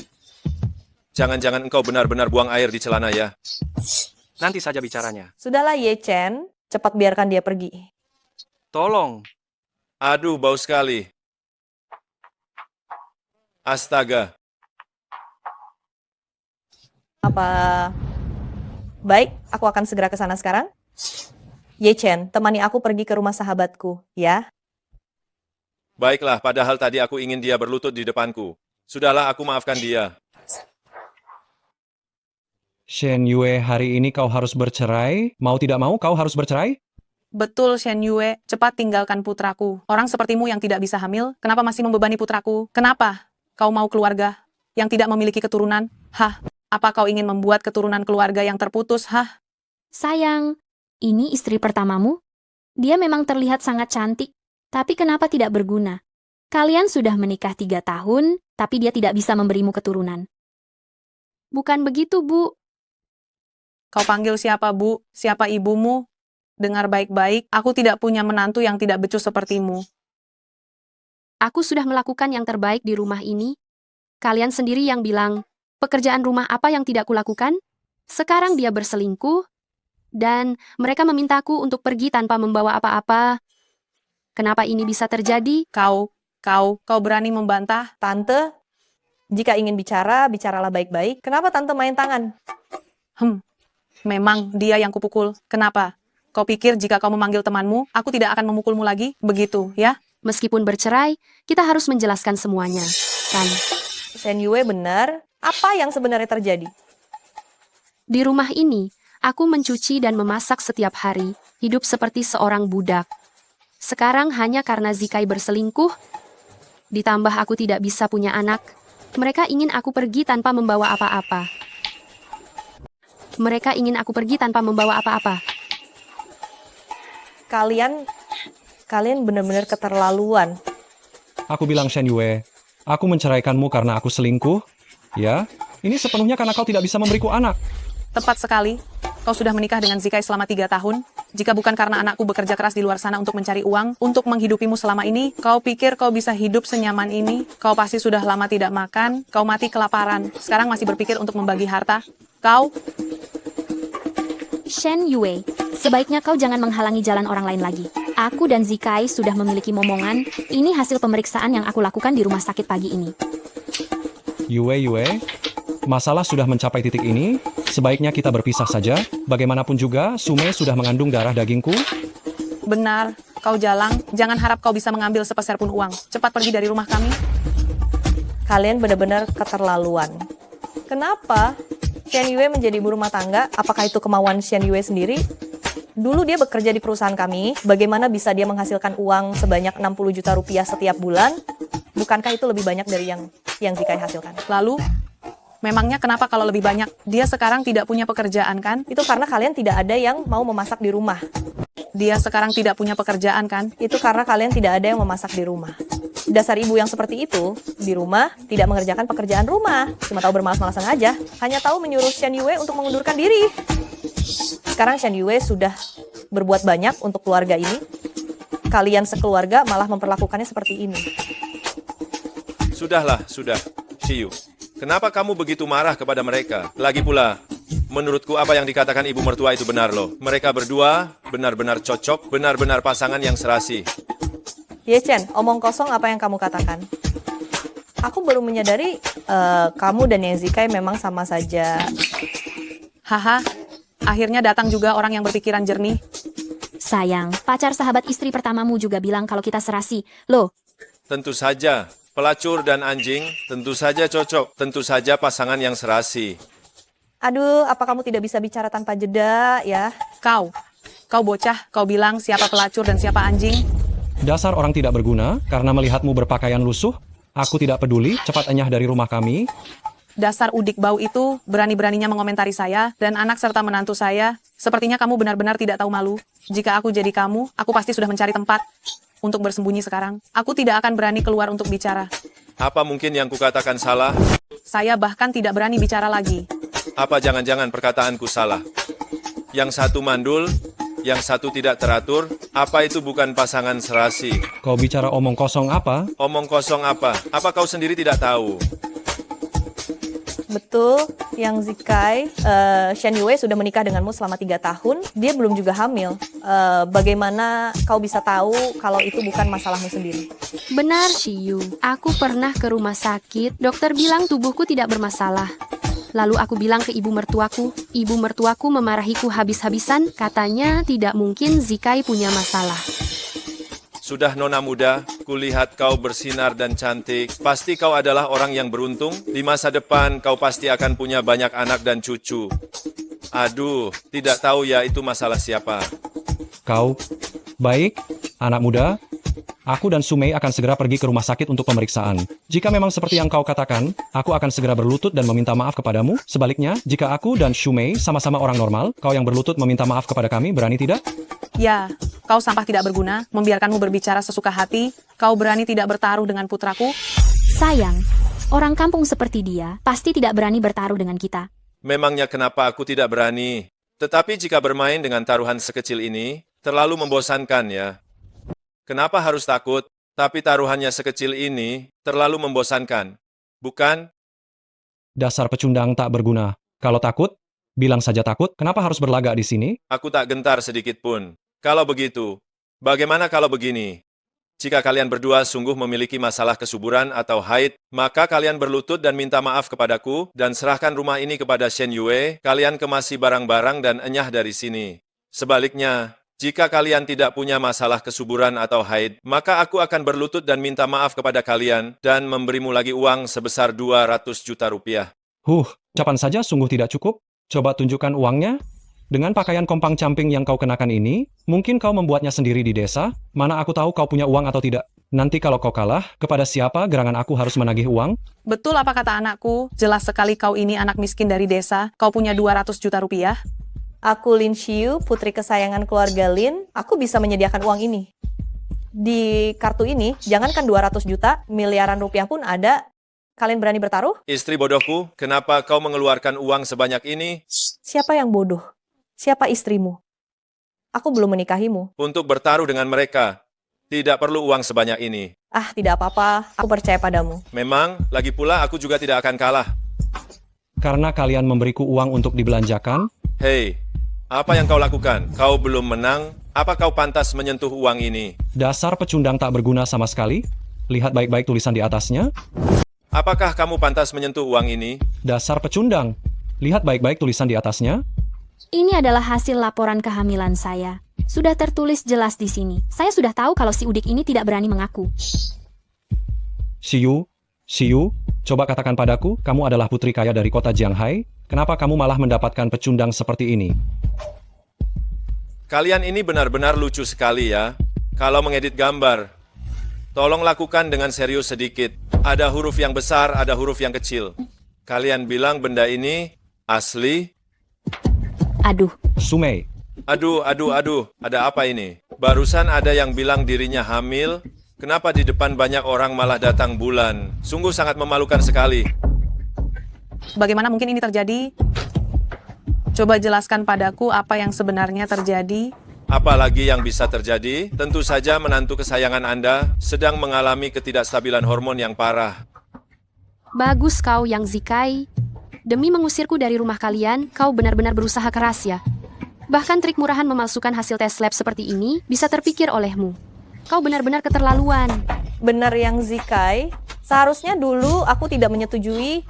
Jangan-jangan engkau benar-benar buang air di celana ya? Nanti saja bicaranya. Sudahlah Ye Chen, cepat biarkan dia pergi. Tolong. Aduh, bau sekali. Astaga. Apa... Baik, aku akan segera ke sana sekarang. Ye Chen, temani aku pergi ke rumah sahabatku, ya. Baiklah, padahal tadi aku ingin dia berlutut di depanku. Sudahlah, aku maafkan dia. Shen Yue, hari ini kau harus bercerai. Mau tidak mau, kau harus bercerai? Betul, Shen Yue. Cepat tinggalkan putraku. Orang sepertimu yang tidak bisa hamil, kenapa masih membebani putraku? Kenapa? Kau mau keluarga yang tidak memiliki keturunan? Hah? Apa kau ingin membuat keturunan keluarga yang terputus? Hah? Sayang, ini istri pertamamu? Dia memang terlihat sangat cantik, tapi kenapa tidak berguna? Kalian sudah menikah 3 tahun, tapi dia tidak bisa memberimu keturunan. Bukan begitu, Bu. Kau panggil siapa, Bu? Siapa ibumu? Dengar baik-baik, aku tidak punya menantu yang tidak becus sepertimu. Aku sudah melakukan yang terbaik di rumah ini. Kalian sendiri yang bilang, pekerjaan rumah apa yang tidak kulakukan? Sekarang dia berselingkuh, dan mereka memintaku untuk pergi tanpa membawa apa-apa. Kenapa ini bisa terjadi? Kau berani membantah? Tante, jika ingin bicara, bicaralah baik-baik. Kenapa Tante main tangan? Memang dia yang kupukul. Kenapa? Kau pikir jika kau memanggil temanmu, aku tidak akan memukulmu lagi? Begitu, ya? Meskipun bercerai, kita harus menjelaskan semuanya, kan? Shen Yue benar. Apa yang sebenarnya terjadi? Di rumah ini, aku mencuci dan memasak setiap hari, hidup seperti seorang budak. Sekarang hanya karena Zikai berselingkuh, ditambah aku tidak bisa punya anak, mereka ingin aku pergi tanpa membawa apa-apa. Mereka ingin aku pergi tanpa membawa apa-apa. Kalian benar-benar keterlaluan. Aku bilang Shen Yue, aku menceraikanmu karena aku selingkuh. Ya, ini sepenuhnya karena kau tidak bisa memberiku anak. Tepat sekali. Kau sudah menikah dengan Zikai selama 3 tahun. Jika bukan karena anakku bekerja keras di luar sana untuk mencari uang, untuk menghidupimu selama ini, kau pikir kau bisa hidup senyaman ini? Kau pasti sudah lama tidak makan, kau mati kelaparan. Sekarang masih berpikir untuk membagi harta? Kau... Shen Yue, sebaiknya kau jangan menghalangi jalan orang lain lagi. Aku dan Zikai sudah memiliki momongan. Ini hasil pemeriksaan yang aku lakukan di rumah sakit pagi ini. Yue, masalah sudah mencapai titik ini. Sebaiknya kita berpisah saja. Bagaimanapun juga, Sume sudah mengandung darah dagingku. Benar, kau jalang. Jangan harap kau bisa mengambil sepeser pun uang. Cepat pergi dari rumah kami. Kalian benar-benar keterlaluan. Kenapa Shen Yue menjadi ibu rumah tangga? Apakah itu kemauan Shen Yue sendiri? Dulu dia bekerja di perusahaan kami. Bagaimana bisa dia menghasilkan uang sebanyak 60 juta rupiah setiap bulan? Bukankah itu lebih banyak dari yang Zikai hasilkan? Lalu, Memangnya kenapa kalau lebih banyak? Dia sekarang tidak punya pekerjaan kan? Itu karena kalian tidak ada yang mau memasak di rumah. Dia sekarang tidak punya pekerjaan kan? Itu karena kalian tidak ada yang memasak di rumah. Dasar ibu yang seperti itu, di rumah tidak mengerjakan pekerjaan rumah. Cuma tahu bermalas-malasan aja. Hanya tahu menyuruh Shen Yue untuk mengundurkan diri. Sekarang Shen Yue sudah berbuat banyak untuk keluarga ini. Kalian sekeluarga malah memperlakukannya seperti ini. Sudahlah, sudah. Shiyu. Kenapa kamu begitu marah kepada mereka? Lagi pula, menurutku apa yang dikatakan ibu mertua itu benar loh. Mereka berdua benar-benar cocok, benar-benar pasangan yang serasi. Ye Chen, omong kosong apa yang kamu katakan? Aku baru menyadari kamu dan Yezikai memang sama saja. Haha, akhirnya datang juga orang yang berpikiran jernih. Sayang, pacar sahabat istri pertamamu juga bilang kalau kita serasi. Loh, Tentu saja, pelacur dan anjing tentu saja cocok, tentu saja pasangan yang serasi. Aduh, apa kamu tidak bisa bicara tanpa jeda ya? Kau bocah, kau bilang siapa pelacur dan siapa anjing? Dasar orang tidak berguna, karena melihatmu berpakaian lusuh, aku tidak peduli, cepat enyah dari rumah kami. Dasar udik bau itu berani-beraninya mengomentari saya dan anak serta menantu saya. Sepertinya kamu benar-benar tidak tahu malu. Jika aku jadi kamu, aku pasti sudah mencari tempat untuk bersembunyi sekarang. Aku tidak akan berani keluar untuk bicara. Apa mungkin yang kukatakan salah? Saya bahkan tidak berani bicara lagi. Apa jangan-jangan perkataanku salah? Yang satu mandul, yang satu tidak teratur, apa itu bukan pasangan serasi? Kau bicara omong kosong apa? Omong kosong apa? Apa kau sendiri tidak tahu? Betul, yang Zikai, Shen Yue sudah menikah denganmu selama 3 tahun. Dia belum juga hamil. Bagaimana kau bisa tahu kalau itu bukan masalahmu sendiri? benar Shiyu. Aku pernah ke rumah sakit, dokter bilang tubuhku tidak bermasalah. Lalu aku bilang ke ibu mertuaku memarahiku habis-habisan, katanya tidak mungkin Zikai punya masalah. Sudah nona muda, kulihat kau bersinar dan cantik. Pasti kau adalah orang yang beruntung. Di masa depan kau pasti akan punya banyak anak dan cucu. Aduh, tidak tahu ya itu masalah siapa. Kau, baik, anak muda, aku dan Sumei akan segera pergi ke rumah sakit untuk pemeriksaan. Jika memang seperti yang kau katakan, aku akan segera berlutut dan meminta maaf kepadamu. Sebaliknya, jika aku dan Sumei sama-sama orang normal, kau yang berlutut meminta maaf kepada kami, berani tidak? Ya, kau sampah tidak berguna, membiarkanmu berbicara sesuka hati. Kau berani tidak bertaruh dengan putraku? Sayang, orang kampung seperti dia pasti tidak berani bertaruh dengan kita. Memangnya kenapa aku tidak berani? Tetapi jika bermain dengan taruhan sekecil ini, terlalu membosankan ya. Kenapa harus takut? Tapi taruhannya sekecil ini terlalu membosankan. Bukan? Dasar pecundang tak berguna. Kalau takut, bilang saja takut. Kenapa harus berlagak di sini? Aku tak gentar sedikit pun. Kalau begitu, bagaimana kalau begini? Jika kalian berdua sungguh memiliki masalah kesuburan atau haid, maka kalian berlutut dan minta maaf kepadaku dan serahkan rumah ini kepada Shen Yue. Kalian kemasi barang-barang dan enyah dari sini. Sebaliknya, jika kalian tidak punya masalah kesuburan atau haid, maka aku akan berlutut dan minta maaf kepada kalian dan memberimu lagi uang sebesar 200 juta rupiah. Ucapan saja sungguh tidak cukup. Coba tunjukkan uangnya. Dengan pakaian kompang-camping yang kau kenakan ini, mungkin kau membuatnya sendiri di desa. Mana aku tahu kau punya uang atau tidak. Nanti kalau kau kalah, kepada siapa gerangan aku harus menagih uang? Betul apa kata anakku? Jelas sekali kau ini anak miskin dari desa. Kau punya 200 juta rupiah. Aku Lin Xiu, putri kesayangan keluarga Lin. Aku bisa menyediakan uang ini. Di kartu ini, jangankan 200 juta, miliaran rupiah pun ada. Kalian berani bertaruh? Istri bodohku, kenapa kau mengeluarkan uang sebanyak ini? Siapa yang bodoh? Siapa istrimu? Aku belum menikahimu. Untuk bertaruh dengan mereka, tidak perlu uang sebanyak ini. Ah, tidak apa-apa. Aku percaya padamu. Memang, lagi pula aku juga tidak akan kalah. Karena kalian memberiku uang untuk dibelanjakan? Hei, apa yang kau lakukan? Kau belum menang, apa kau pantas menyentuh uang ini? Dasar pecundang tak berguna sama sekali. Lihat baik-baik tulisan di atasnya. Apakah kamu pantas menyentuh uang ini? Dasar pecundang. Lihat baik-baik tulisan di atasnya. Ini adalah hasil laporan kehamilan saya. Sudah tertulis jelas di sini. Saya sudah tahu kalau si Udik ini tidak berani mengaku. Siyu, coba katakan padaku, kamu adalah putri kaya dari kota Jianghai. Kenapa kamu malah mendapatkan pecundang seperti ini? Kalian ini benar-benar lucu sekali ya. Kalau mengedit gambar, tolong lakukan dengan serius sedikit. Ada huruf yang besar, ada huruf yang kecil. Kalian bilang benda ini asli? Aduh, Sumei, Aduh, ada apa ini? Barusan ada yang bilang dirinya hamil. Kenapa di depan banyak orang malah datang bulan? Sungguh sangat memalukan sekali. Bagaimana mungkin ini terjadi? Coba jelaskan padaku apa yang sebenarnya terjadi. Apalagi yang bisa terjadi? Tentu saja menantu kesayangan Anda sedang mengalami ketidakstabilan hormon yang parah. bagus kau Yang Zikai. Demi mengusirku dari rumah kalian, kau benar-benar berusaha keras ya. Bahkan trik murahan memalsukan hasil tes lab seperti ini bisa terpikir olehmu. Kau benar-benar keterlaluan. Benar Yang Zikai, seharusnya dulu aku tidak menyetujui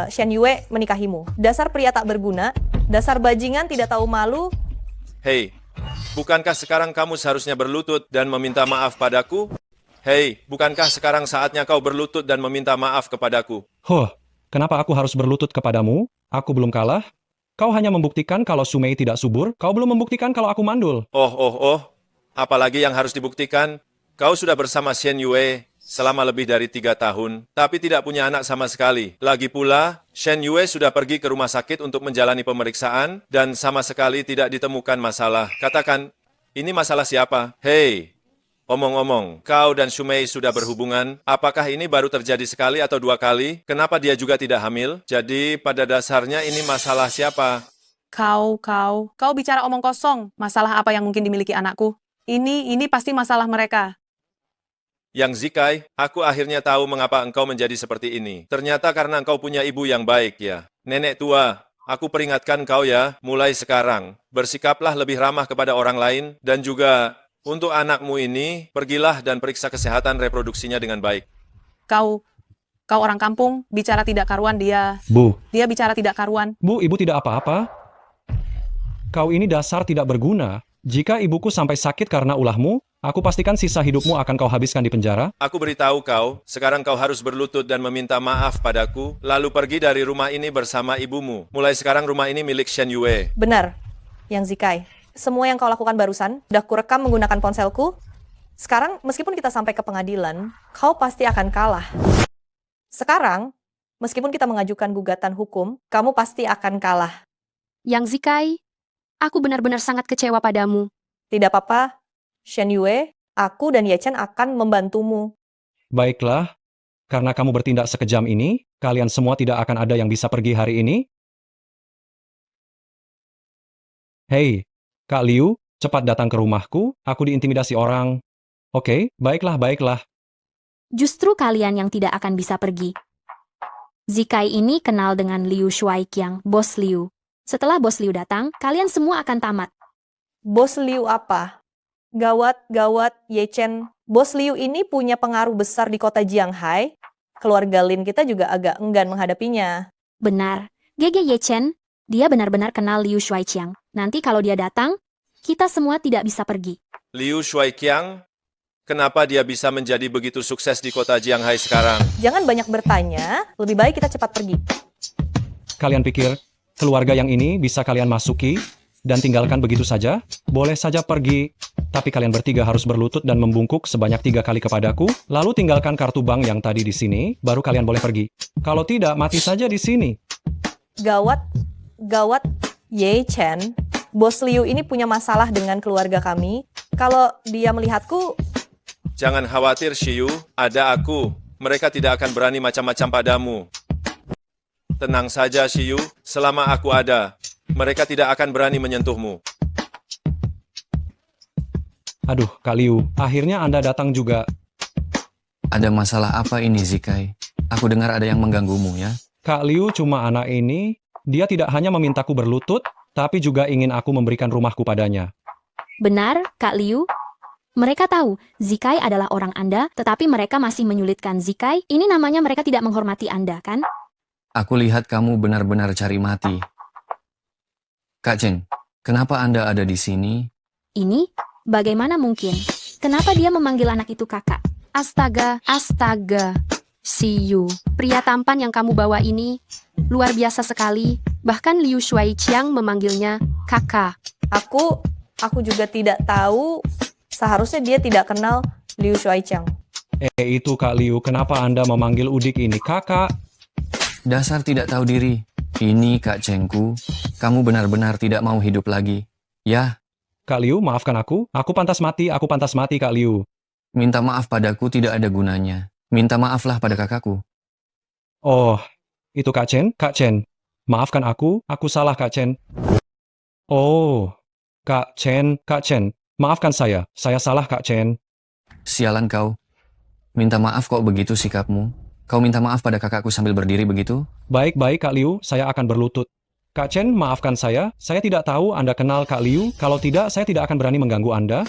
Shen Yue menikahimu. Dasar pria tak berguna, dasar bajingan tidak tahu malu. Hei, bukankah sekarang kamu seharusnya berlutut dan meminta maaf padaku? Hei, bukankah sekarang saatnya kau berlutut dan meminta maaf kepadaku? Kenapa aku harus berlutut kepadamu? Aku belum kalah. Kau hanya membuktikan kalau Sumei tidak subur, kau belum membuktikan kalau aku mandul. Oh. Apalagi yang harus dibuktikan? Kau sudah bersama Shen Yue selama lebih dari 3 tahun, tapi tidak punya anak sama sekali. Lagi pula, Shen Yue sudah pergi ke rumah sakit untuk menjalani pemeriksaan, dan sama sekali tidak ditemukan masalah. Katakan, ini masalah siapa? Hei, omong-omong, kau dan Sumei sudah berhubungan. Apakah ini baru terjadi sekali atau 2 kali? Kenapa dia juga tidak hamil? Jadi, pada dasarnya ini masalah siapa? Kau bicara omong kosong. Masalah apa yang mungkin dimiliki anakku? Ini pasti masalah mereka. Yang Zikai, aku akhirnya tahu mengapa engkau menjadi seperti ini. Ternyata karena engkau punya ibu yang baik ya. Nenek tua, aku peringatkan kau ya, mulai sekarang, bersikaplah lebih ramah kepada orang lain, dan juga untuk anakmu ini, pergilah dan periksa kesehatan reproduksinya dengan baik. Kau orang kampung, bicara tidak karuan dia. Bu. Dia bicara tidak karuan. Bu, ibu tidak apa-apa. Kau ini dasar tidak berguna. Jika ibuku sampai sakit karena ulahmu, aku pastikan sisa hidupmu akan kau habiskan di penjara. Aku beritahu kau, sekarang kau harus berlutut dan meminta maaf padaku, lalu pergi dari rumah ini bersama ibumu. Mulai sekarang rumah ini milik Shen Yue. Benar, Yang Zikai. Semua yang kau lakukan barusan, udah kurekam menggunakan ponselku. Sekarang, meskipun kita sampai ke pengadilan, kau pasti akan kalah. Sekarang, meskipun kita mengajukan gugatan hukum, kamu pasti akan kalah. Yang Zikai, aku benar-benar sangat kecewa padamu. Tidak apa-apa, Shen Yue, aku dan Ye Chen akan membantumu. Baiklah, karena kamu bertindak sekejam ini, kalian semua tidak akan ada yang bisa pergi hari ini. Hei, Kak Liu, cepat datang ke rumahku, aku diintimidasi orang. Oke, baiklah. Justru kalian yang tidak akan bisa pergi. Zikai ini kenal dengan Liu Shuaiqiang, Bos Liu. Setelah Bos Liu datang, kalian semua akan tamat. Bos Liu apa? Gawat, Ye Chen. Bos Liu ini punya pengaruh besar di kota Jianghai. Keluarga Lin kita juga agak enggan menghadapinya. Benar. GG Ye Chen, dia benar-benar kenal Liu Shuaiqiang. Nanti kalau dia datang, kita semua tidak bisa pergi. Liu Shuaiqiang, kenapa dia bisa menjadi begitu sukses di kota Jianghai sekarang? Jangan banyak bertanya, lebih baik kita cepat pergi. Kalian pikir, keluarga yang ini bisa kalian masuki dan tinggalkan begitu saja? Boleh saja pergi, tapi kalian bertiga harus berlutut dan membungkuk sebanyak 3 kali kepadaku, lalu tinggalkan kartu bank yang tadi di sini, baru kalian boleh pergi. Kalau tidak, mati saja di sini. Gawat, Ye Chen. Bos Liu ini punya masalah dengan keluarga kami. Kalau dia melihatku... Jangan khawatir, Shiyu, ada aku. Mereka tidak akan berani macam-macam padamu. Tenang saja, Shiyu, selama aku ada, mereka tidak akan berani menyentuhmu. Aduh, Kak Liu, akhirnya Anda datang juga. Ada masalah apa ini, Zikai? Aku dengar ada yang mengganggumu, ya? Kak Liu cuma anak ini, dia tidak hanya memintaku berlutut, tapi juga ingin aku memberikan rumahku padanya. Benar, Kak Liu. Mereka tahu Zikai adalah orang Anda, tetapi mereka masih menyulitkan Zikai. Ini namanya mereka tidak menghormati Anda, kan? Aku lihat kamu benar-benar cari mati. Kak Chen, kenapa Anda ada di sini? Ini? Bagaimana mungkin? Kenapa dia memanggil anak itu kakak? Astaga. Siyu, pria tampan yang kamu bawa ini luar biasa sekali. Bahkan Liu Shuaiqiang memanggilnya kakak. Aku juga tidak tahu. Seharusnya dia tidak kenal Liu Shuaiqiang. Itu Kak Liu, kenapa Anda memanggil Udik ini kakak? Dasar tidak tahu diri. Ini Kak Chengku, kamu benar-benar tidak mau hidup lagi. Ya, Kak Liu, maafkan aku. Aku pantas mati, Kak Liu. minta maaf padaku tidak ada gunanya. Minta maaflah pada kakakku. Oh, itu Kak Chen, Kak Chen. Maafkan aku salah Kak Chen. Oh, Kak Chen, maafkan saya salah Kak Chen. Sialan kau. Minta maaf kok begitu sikapmu. Kau minta maaf pada kakakku sambil berdiri begitu? Baik-baik Kak Liu, saya akan berlutut. Kak Chen, maafkan saya tidak tahu Anda kenal Kak Liu, kalau tidak saya tidak akan berani mengganggu Anda.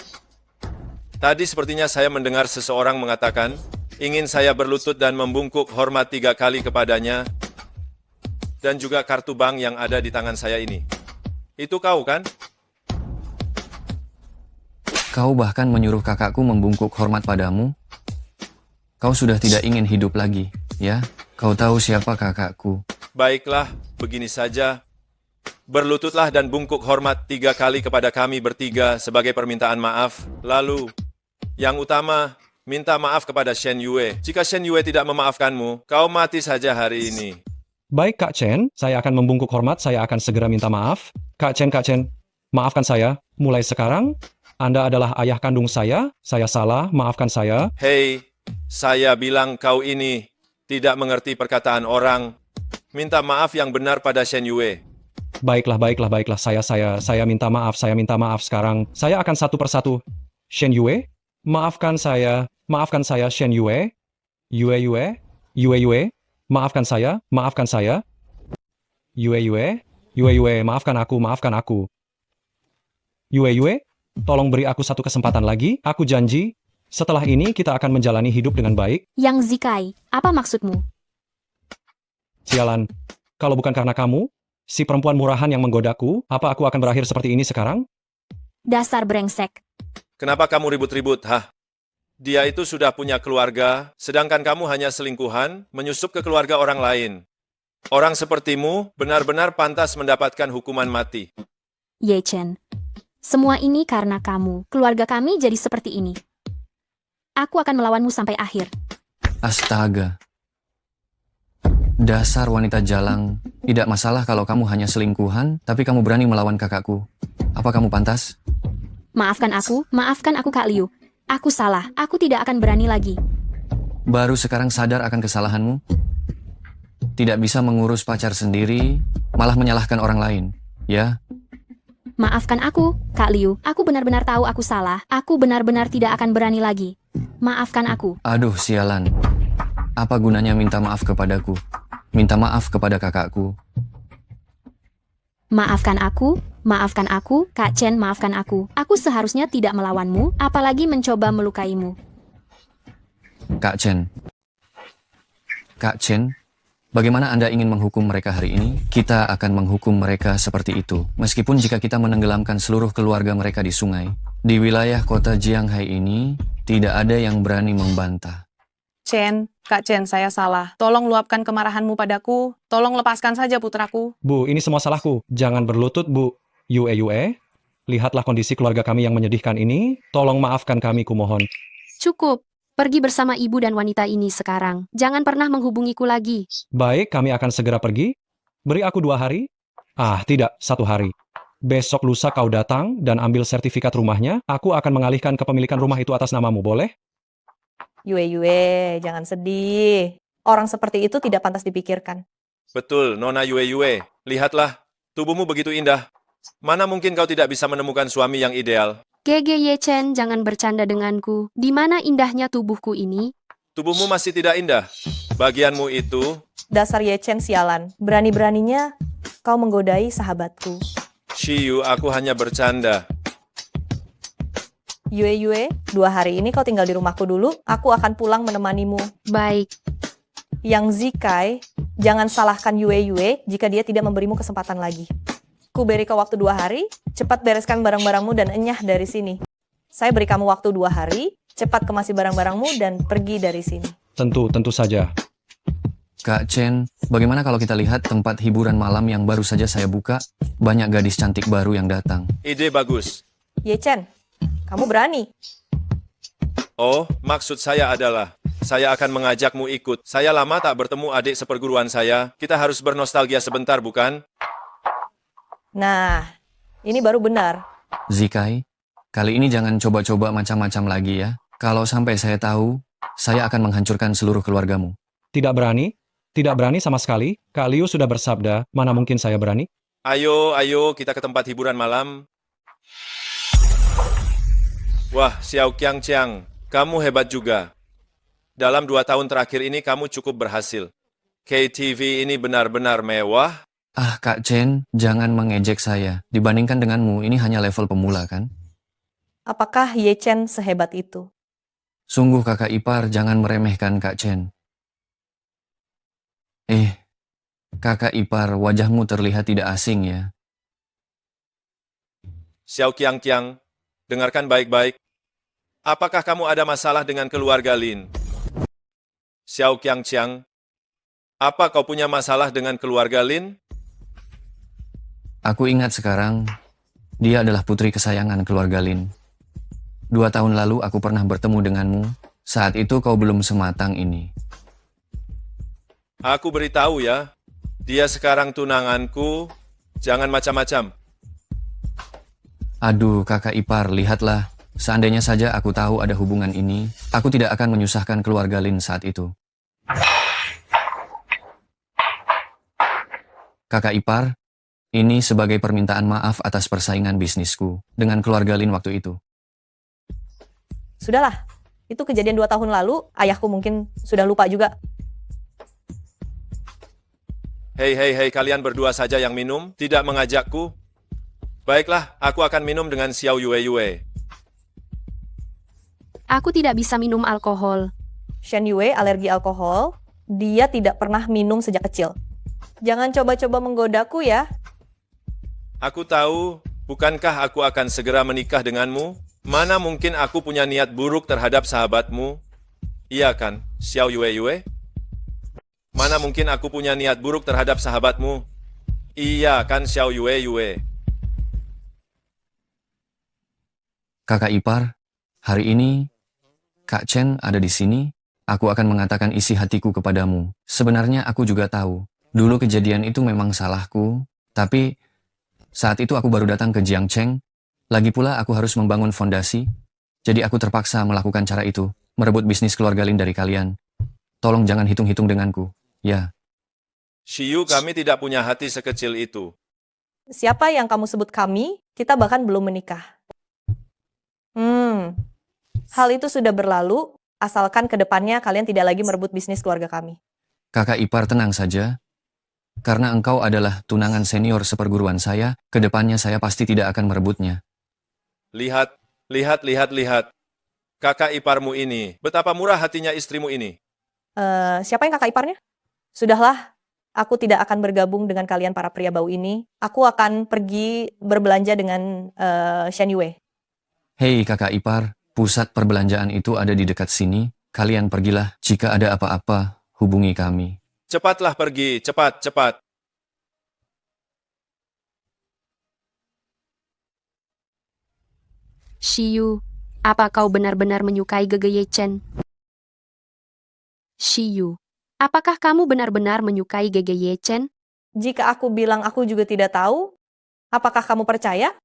Tadi sepertinya saya mendengar seseorang mengatakan, ingin saya berlutut dan membungkuk hormat 3 kali kepadanya, dan juga kartu bank yang ada di tangan saya ini. Itu kau kan? Kau bahkan menyuruh kakakku membungkuk hormat padamu? Kau sudah tidak ingin hidup lagi, ya? Kau tahu siapa kakakku. Baiklah, begini saja. Berlututlah dan bungkuk hormat 3 kali kepada kami bertiga sebagai permintaan maaf. Lalu, yang utama, minta maaf kepada Shen Yue. Jika Shen Yue tidak memaafkanmu, kau mati saja hari ini. Baik Kak Chen, saya akan membungkuk hormat, saya akan segera minta maaf. Kak Chen, maafkan saya. Mulai sekarang, Anda adalah ayah kandung saya salah, maafkan saya. Hei, saya bilang kau ini tidak mengerti perkataan orang. Minta maaf yang benar pada Shen Yue. Baiklah, saya minta maaf sekarang. Saya akan satu persatu. Shen Yue, maafkan saya Shen Yue. Yue, maafkan saya. Yue, maafkan aku. Yue, tolong beri aku satu kesempatan lagi, aku janji, setelah ini kita akan menjalani hidup dengan baik. Yang Zikai, apa maksudmu? Sialan, kalau bukan karena kamu, si perempuan murahan yang menggodaku, apa aku akan berakhir seperti ini sekarang? Dasar brengsek. Kenapa kamu ribut-ribut, hah? Dia itu sudah punya keluarga, sedangkan kamu hanya selingkuhan, menyusup ke keluarga orang lain. Orang sepertimu benar-benar pantas mendapatkan hukuman mati. Ye Chen, semua ini karena kamu. Keluarga kami jadi seperti ini. Aku akan melawanmu sampai akhir. Astaga. Dasar wanita jalang. Tidak masalah kalau kamu hanya selingkuhan, tapi kamu berani melawan kakakku. Apa kamu pantas? Maafkan aku Kak Liu. Aku salah, aku tidak akan berani lagi. Baru sekarang sadar akan kesalahanmu? Tidak bisa mengurus pacar sendiri, malah menyalahkan orang lain, ya? Maafkan aku, Kak Liu. Aku benar-benar tahu aku salah. Aku benar-benar tidak akan berani lagi. Maafkan aku. Aduh, sialan. Apa gunanya minta maaf kepadaku? Minta maaf kepada kakakku. Maafkan aku, Kak Chen, maafkan aku. Aku seharusnya tidak melawanmu, apalagi mencoba melukaimu. Kak Chen, bagaimana Anda ingin menghukum mereka hari ini? Kita akan menghukum mereka seperti itu. Meskipun jika kita menenggelamkan seluruh keluarga mereka di sungai, di wilayah kota Jianghai ini, tidak ada yang berani membantah. Kak Chen, saya salah. Tolong luapkan kemarahanmu padaku. Tolong lepaskan saja putraku. Bu, ini semua salahku. Jangan berlutut, Bu. Yue, lihatlah kondisi keluarga kami yang menyedihkan ini. Tolong maafkan kami, kumohon. Cukup. Pergi bersama ibu dan wanita ini sekarang. Jangan pernah menghubungiku lagi. Baik, kami akan segera pergi. Beri aku 2 hari. Tidak, 1 hari. Besok lusa kau datang dan ambil sertifikat rumahnya. Aku akan mengalihkan kepemilikan rumah itu atas namamu, boleh? Yue, jangan sedih. Orang seperti itu tidak pantas dipikirkan. Betul, Nona Yue. Lihatlah, tubuhmu begitu indah. Mana mungkin kau tidak bisa menemukan suami yang ideal? GG Ye Chen, jangan bercanda denganku. Di mana indahnya tubuhku ini? Tubuhmu masih tidak indah. Bagianmu itu... Dasar Ye Chen sialan. Berani-beraninya kau menggodai sahabatku. Shiyu, aku hanya bercanda. Yue, 2 hari ini kau tinggal di rumahku dulu. Aku akan pulang menemanimu. Baik. Yang Zikai, jangan salahkan Yue jika dia tidak memberimu kesempatan lagi. Ku beri kau waktu 2 hari, cepat bereskan barang-barangmu dan enyah dari sini. Saya beri kamu waktu 2 hari, cepat kemasi barang-barangmu dan pergi dari sini. Tentu saja. Kak Chen, bagaimana kalau kita lihat tempat hiburan malam yang baru saja saya buka? Banyak gadis cantik baru yang datang. Ide bagus. Ye Chen, kamu berani. Oh, maksud saya adalah, saya akan mengajakmu ikut. Saya lama tak bertemu adik seperguruan saya. Kita harus bernostalgia sebentar, bukan? Nah, ini baru benar. Zikai, kali ini jangan coba-coba macam-macam lagi ya. Kalau sampai saya tahu, saya akan menghancurkan seluruh keluargamu. Tidak berani? Tidak berani sama sekali? Kak Liu sudah bersabda, mana mungkin saya berani? Ayo, kita ke tempat hiburan malam. Wah, Xiao Qiangqiang, kamu hebat juga. Dalam 2 tahun terakhir ini kamu cukup berhasil. KTV ini benar-benar mewah. Ah, Kak Chen, jangan mengejek saya. Dibandingkan denganmu, ini hanya level pemula kan? Apakah Ye Chen sehebat itu? Sungguh kakak ipar, jangan meremehkan Kak Chen. Kakak ipar, wajahmu terlihat tidak asing ya. Xiao Qiangqiang, dengarkan baik-baik. Apakah kamu ada masalah dengan keluarga Lin? Xiao Qiangqiang, apa kau punya masalah dengan keluarga Lin? Aku ingat sekarang, dia adalah putri kesayangan keluarga Lin. 2 tahun lalu aku pernah bertemu denganmu, saat itu kau belum sematang ini. Aku beritahu ya, dia sekarang tunanganku, jangan macam-macam. Aduh kakak ipar, lihatlah. Seandainya saja aku tahu ada hubungan ini, aku tidak akan menyusahkan keluarga Lin saat itu. Kakak ipar, ini sebagai permintaan maaf atas persaingan bisnisku dengan keluarga Lin waktu itu. Sudahlah, itu kejadian 2 tahun lalu, ayahku mungkin sudah lupa juga. Hei, kalian berdua saja yang minum, tidak mengajakku. Baiklah, aku akan minum dengan Xiao Yue. Aku tidak bisa minum alkohol. Shen Yue alergi alkohol, dia tidak pernah minum sejak kecil. Jangan coba-coba menggodaku ya. Aku tahu, bukankah aku akan segera menikah denganmu? Mana mungkin aku punya niat buruk terhadap sahabatmu? Iya kan, Xiao Yue? Mana mungkin aku punya niat buruk terhadap sahabatmu? Iya kan, Xiao Yue? Kakak ipar, hari ini Kak Chen ada di sini, aku akan mengatakan isi hatiku kepadamu. Sebenarnya aku juga tahu, dulu kejadian itu memang salahku, tapi saat itu aku baru datang ke Jiangcheng. Lagi pula aku harus membangun fondasi, jadi aku terpaksa melakukan cara itu, merebut bisnis keluarga Lin dari kalian. Tolong jangan hitung-hitung denganku, ya. Shiyu, kami tidak punya hati sekecil itu. Siapa yang kamu sebut kami? Kita bahkan belum menikah. Hal itu sudah berlalu, asalkan ke depannya kalian tidak lagi merebut bisnis keluarga kami. Kakak ipar tenang saja. Karena engkau adalah tunangan senior seperguruan saya, ke depannya saya pasti tidak akan merebutnya. Lihat. Kakak iparmu ini, betapa murah hatinya istrimu ini. Siapa yang kakak iparnya? Sudahlah, aku tidak akan bergabung dengan kalian para pria bau ini. Aku akan pergi berbelanja dengan Shen Yue. Hei kakak ipar, pusat perbelanjaan itu ada di dekat sini. Kalian pergilah, jika ada apa-apa, hubungi kami. Cepatlah pergi, cepat. Shiyu, apa kau benar-benar menyukai Gege Ye Chen? Shiyu, apakah kamu benar-benar menyukai Gege Ye Chen? Jika aku bilang aku juga tidak tahu, apakah kamu percaya?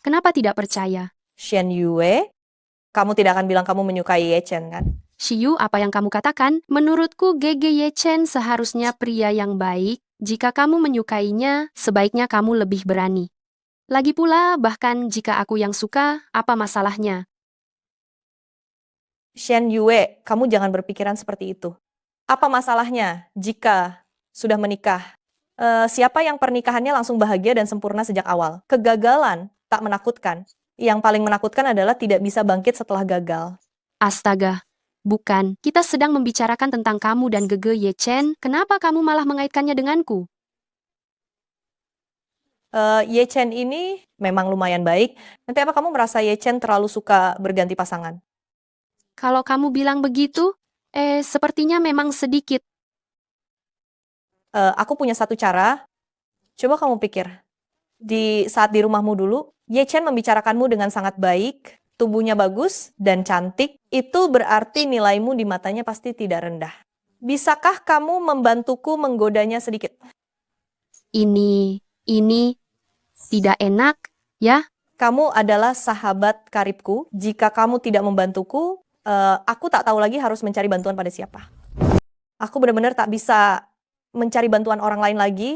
Kenapa tidak percaya? Shen Yue, kamu tidak akan bilang kamu menyukai Ye Chen, kan? Shiyu, apa yang kamu katakan? Menurutku Gege Ye Chen seharusnya pria yang baik. Jika kamu menyukainya, sebaiknya kamu lebih berani. Lagi pula, bahkan jika aku yang suka, apa masalahnya? Shen Yue, kamu jangan berpikiran seperti itu. Apa masalahnya jika sudah menikah? Siapa yang pernikahannya langsung bahagia dan sempurna sejak awal? Kegagalan tak menakutkan. Yang paling menakutkan adalah tidak bisa bangkit setelah gagal. Astaga, bukan. Kita sedang membicarakan tentang kamu dan Gege Ye Chen. Kenapa kamu malah mengaitkannya denganku? Ye Chen ini memang lumayan baik. Nanti apa kamu merasa Ye Chen terlalu suka berganti pasangan? Kalau kamu bilang begitu, sepertinya memang sedikit. Aku punya satu cara. Coba kamu pikir. Saat di rumahmu dulu, Ye Chen membicarakanmu dengan sangat baik. tubuhnya bagus dan cantik, itu berarti nilaimu di matanya pasti tidak rendah. Bisakah kamu membantuku menggodanya sedikit? Ini tidak enak, ya? Kamu adalah sahabat karibku. Jika kamu tidak membantuku, aku tak tahu lagi harus mencari bantuan pada siapa. Aku benar-benar tak bisa mencari bantuan orang lain lagi.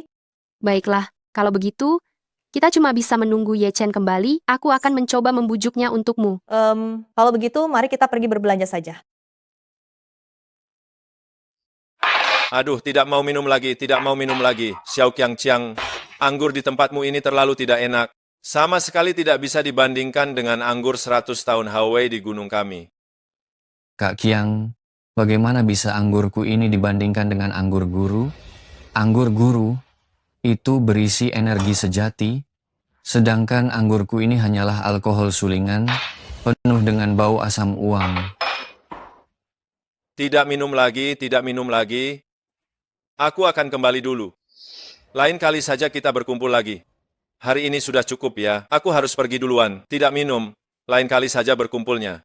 Baiklah, kalau begitu, kita cuma bisa menunggu Ye Chen kembali. Aku akan mencoba membujuknya untukmu. Kalau begitu, mari kita pergi berbelanja saja. Aduh, tidak mau minum lagi, tidak mau minum lagi. Xiao Qiangqiang, anggur di tempatmu ini terlalu tidak enak. Sama sekali tidak bisa dibandingkan dengan anggur 100 tahun Hawei di gunung kami. Kak Qiang, bagaimana bisa anggurku ini dibandingkan dengan anggur guru? Anggur guru itu berisi energi sejati, sedangkan anggurku ini hanyalah alkohol sulingan, penuh dengan bau asam uang. Tidak minum lagi, tidak minum lagi. Aku akan kembali dulu. Lain kali saja kita berkumpul lagi. Hari ini sudah cukup ya, aku harus pergi duluan. Tidak minum, lain kali saja berkumpulnya.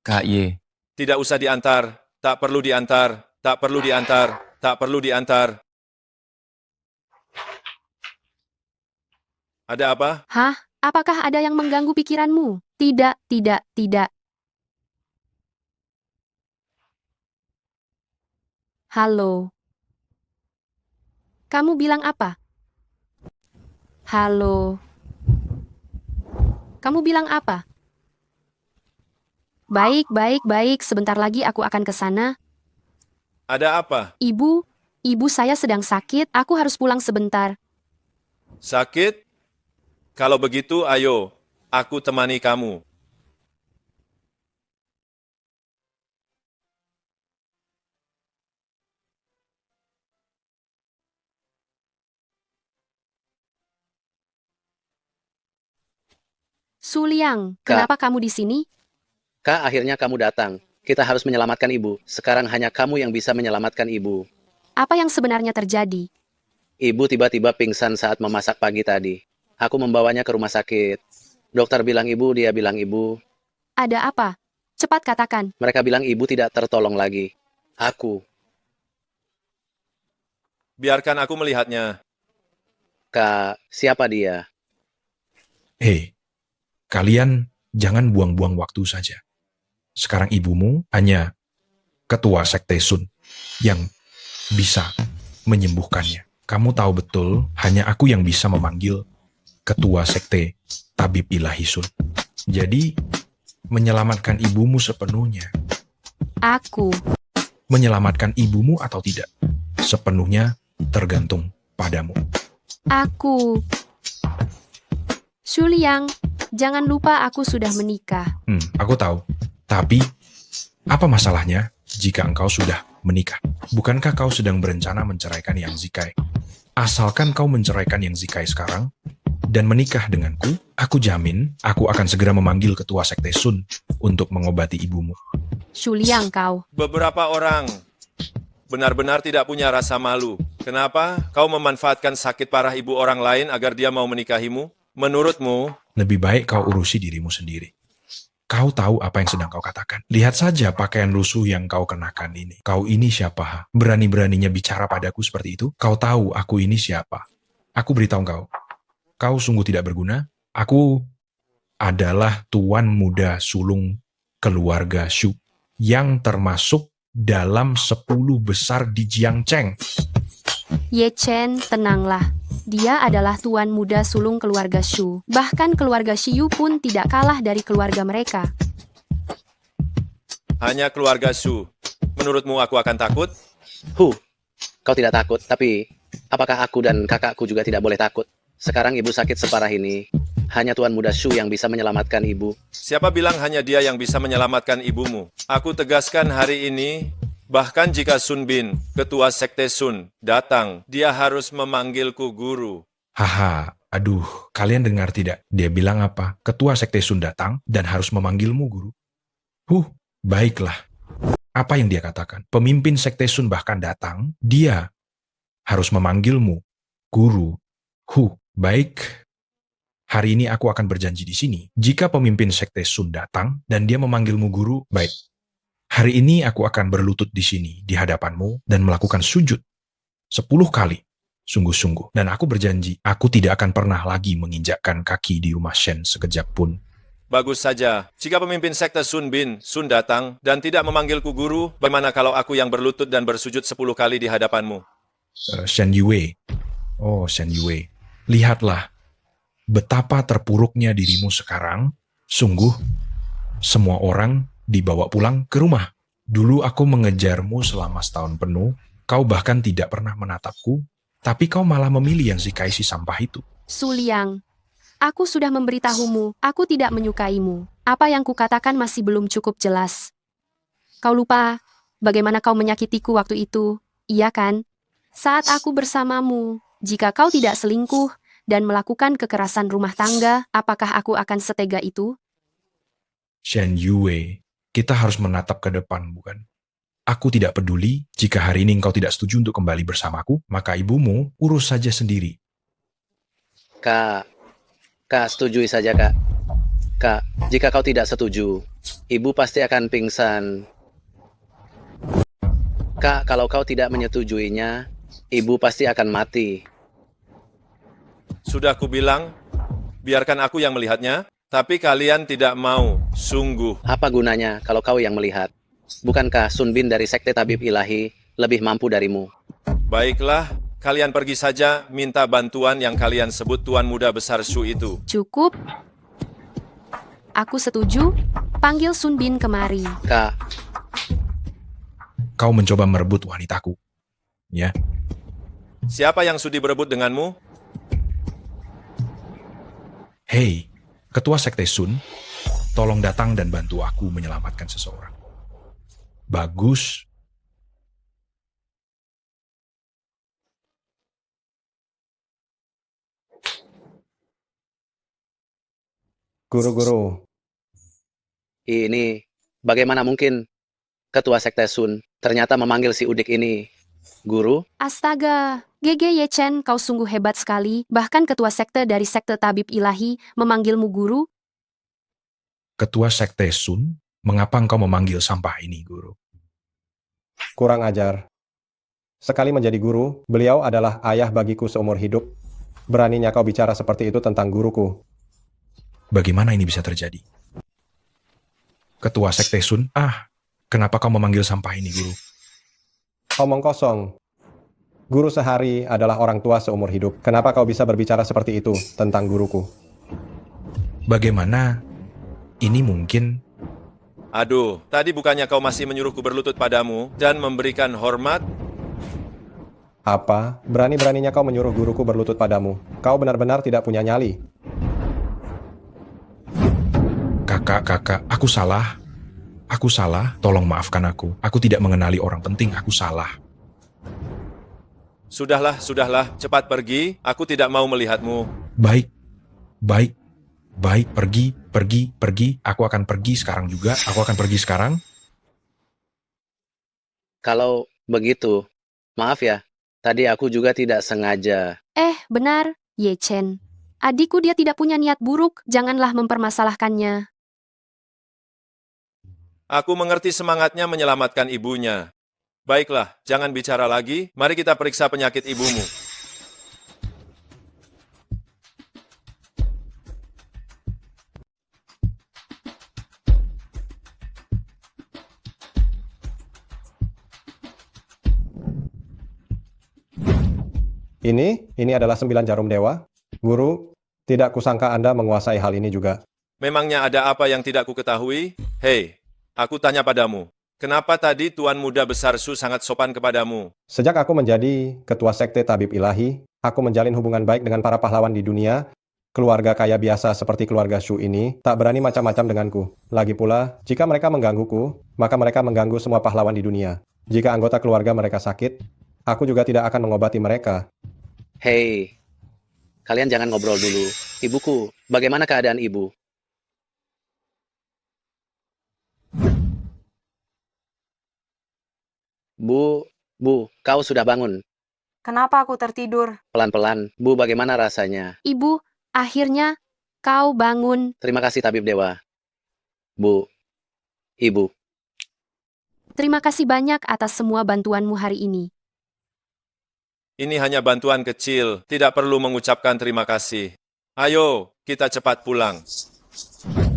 Kak Ye. Tidak usah diantar, tak perlu diantar, tak perlu diantar, tak perlu diantar. Ada apa? Hah? Apakah ada yang mengganggu pikiranmu? Tidak, tidak, tidak. Halo. Kamu bilang apa? Halo. Kamu bilang apa? Baik, baik, baik. Sebentar lagi aku akan ke sana. Ada apa? Ibu saya sedang sakit. Aku harus pulang sebentar. Sakit? Kalau begitu, ayo, aku temani kamu. Su Liang, Kak. kenapa kamu di sini? Kak, akhirnya kamu datang. Kita harus menyelamatkan ibu. Sekarang hanya kamu yang bisa menyelamatkan ibu. Apa yang sebenarnya terjadi? Ibu tiba-tiba pingsan saat memasak pagi tadi. Aku membawanya ke rumah sakit. Dokter bilang ibu, dia bilang ibu. Ada apa? Cepat katakan. Mereka bilang ibu tidak tertolong lagi. Aku. Biarkan aku melihatnya. Kak, siapa dia? Hei, kalian jangan buang-buang waktu saja. Sekarang ibumu hanya ketua sekte Sun yang bisa menyembuhkannya. Kamu tahu betul, hanya aku yang bisa memanggil ketua sekte Tabib Ilahi Sun. Jadi, menyelamatkan ibumu sepenuhnya. Aku. Menyelamatkan ibumu atau tidak, sepenuhnya tergantung padamu. Aku. Su Liang, jangan lupa aku sudah menikah. Aku tahu. Tapi, apa masalahnya jika engkau sudah menikah? Bukankah kau sedang berencana menceraikan Yang Zikai? Asalkan kau menceraikan Yang Zikai sekarang, dan menikah denganku, aku jamin aku akan segera memanggil ketua sekte Sun untuk mengobati ibumu. Su Liang kau. Beberapa orang benar-benar tidak punya rasa malu. Kenapa kau memanfaatkan sakit parah ibu orang lain agar dia mau menikahimu? Menurutmu? Lebih baik kau urusi dirimu sendiri. Kau tahu apa yang sedang kau katakan. Lihat saja pakaian lusuh yang kau kenakan ini. Kau ini siapa? Berani-beraninya bicara padaku seperti itu? Kau tahu aku ini siapa? Aku beritahu kau. Kau sungguh tidak berguna. Aku adalah tuan muda sulung keluarga Shu yang termasuk dalam 10 besar di Jiangcheng. Ye Chen, tenanglah. Dia adalah tuan muda sulung keluarga Shu. Bahkan keluarga Xiu pun tidak kalah dari keluarga mereka. Hanya keluarga Shu. Menurutmu aku akan takut? Kau tidak takut, tapi apakah aku dan kakakku juga tidak boleh takut? Sekarang ibu sakit separah ini. Hanya tuan muda Shu yang bisa menyelamatkan ibu. Siapa bilang hanya dia yang bisa menyelamatkan ibumu? Aku tegaskan hari ini, bahkan jika Sun Bin, ketua sekte Sun, datang, dia harus memanggilku guru. Haha, aduh, kalian dengar tidak? Dia bilang apa? Ketua sekte Sun datang dan harus memanggilmu guru. Baiklah. Apa yang dia katakan? Pemimpin sekte Sun bahkan datang, dia harus memanggilmu guru. Baik. Hari ini aku akan berjanji di sini. Jika pemimpin Sekte Sun datang dan dia memanggilmu guru, baik. Hari ini aku akan berlutut di sini, di hadapanmu, dan melakukan sujud 10 kali. Sungguh-sungguh. Dan aku berjanji, aku tidak akan pernah lagi menginjakkan kaki di rumah Shen sekejap pun. Bagus saja. Jika pemimpin sekte Sun Bin, Sun datang, dan tidak memanggilku guru, bagaimana kalau aku yang berlutut dan bersujud 10 kali di hadapanmu? Shen Yue. Oh, Shen Yue. Lihatlah, betapa terpuruknya dirimu sekarang. Sungguh, semua orang dibawa pulang ke rumah. Dulu aku mengejarmu selama setahun penuh, kau bahkan tidak pernah menatapku, tapi kau malah memilih yang Zikai si sampah itu. Su Liang, aku sudah memberitahumu, aku tidak menyukaimu. Apa yang kukatakan masih belum cukup jelas. Kau lupa bagaimana kau menyakitiku waktu itu, iya kan? Saat aku bersamamu, jika kau tidak selingkuh dan melakukan kekerasan rumah tangga, apakah aku akan setega itu? Shen Yue, kita harus menatap ke depan, bukan? Aku tidak peduli jika hari ini engkau tidak setuju untuk kembali bersamaku, maka ibumu urus saja sendiri. Kak, setujui saja, Kak. Kak, jika kau tidak setuju, ibu pasti akan pingsan. Kak, kalau kau tidak menyetujuinya, ibu pasti akan mati. Sudah kubilang, biarkan aku yang melihatnya, tapi kalian tidak mau, sungguh. Apa gunanya kalau kau yang melihat? Bukankah Sun Bin dari Sekte Tabib Ilahi lebih mampu darimu? Baiklah, kalian pergi saja minta bantuan yang kalian sebut Tuan Muda Besar Shu itu. Cukup. Aku setuju. Panggil Sun Bin kemari. Kak, Kau mencoba merebut wanitaku. Ya, Siapa yang sudi berebut denganmu? hei, Ketua Sekte Sun, tolong datang dan bantu aku menyelamatkan seseorang. Bagus. Guru-guru, ini bagaimana mungkin Ketua Sekte Sun ternyata memanggil si Udik ini guru? Astaga, GG Ye Chen, kau sungguh hebat sekali. Bahkan ketua sekte dari Sekte Tabib Ilahi memanggilmu guru. Ketua Sekte Sun, mengapa engkau memanggil sampah ini, guru? kurang ajar. Sekali menjadi guru, beliau adalah ayah bagiku seumur hidup. Beraninya kau bicara seperti itu tentang guruku. Bagaimana ini bisa terjadi? Ketua Sekte Sun, kenapa kau memanggil sampah ini, guru? Omong kosong. Guru sehari adalah orang tua seumur hidup. Kenapa kau bisa berbicara seperti itu tentang guruku? Bagaimana ini mungkin? Aduh, tadi bukannya kau masih menyuruhku berlutut padamu dan memberikan hormat? Apa? Berani-beraninya kau menyuruh guruku berlutut padamu. Kau benar-benar tidak punya nyali. Kakak, aku salah. Aku salah, tolong maafkan aku. Aku tidak mengenali orang penting, aku salah. Sudahlah, cepat pergi. Aku tidak mau melihatmu. Baik, pergi. Aku akan pergi sekarang juga. Aku akan pergi sekarang. Kalau begitu, maaf ya, tadi aku juga tidak sengaja. Benar, Ye Chen. Adikku dia tidak punya niat buruk, janganlah mempermasalahkannya. Aku mengerti semangatnya menyelamatkan ibunya. Baiklah, jangan bicara lagi. Mari kita periksa penyakit ibumu. Ini adalah 9 jarum dewa. Guru, tidak kusangka Anda menguasai hal ini juga. Memangnya ada apa yang tidak kuketahui? Hei, aku tanya padamu. Kenapa tadi Tuan Muda Besar Su sangat sopan kepadamu? Sejak aku menjadi ketua sekte Tabib Ilahi, aku menjalin hubungan baik dengan para pahlawan di dunia. Keluarga kaya biasa seperti keluarga Shu ini tak berani macam-macam denganku. Lagi pula, jika mereka menggangguku, maka mereka mengganggu semua pahlawan di dunia. Jika anggota keluarga mereka sakit, aku juga tidak akan mengobati mereka. Hei, kalian jangan ngobrol dulu. Ibuku, bagaimana keadaan ibu? Bu, kau sudah bangun. Kenapa aku tertidur? Pelan-pelan, Bu, bagaimana rasanya? Ibu, akhirnya, Kau bangun. Terima kasih tabib dewa. Bu, Ibu. Terima kasih banyak atas semua bantuanmu hari ini. Ini hanya bantuan kecil, tidak perlu mengucapkan terima kasih. Ayo, kita cepat pulang.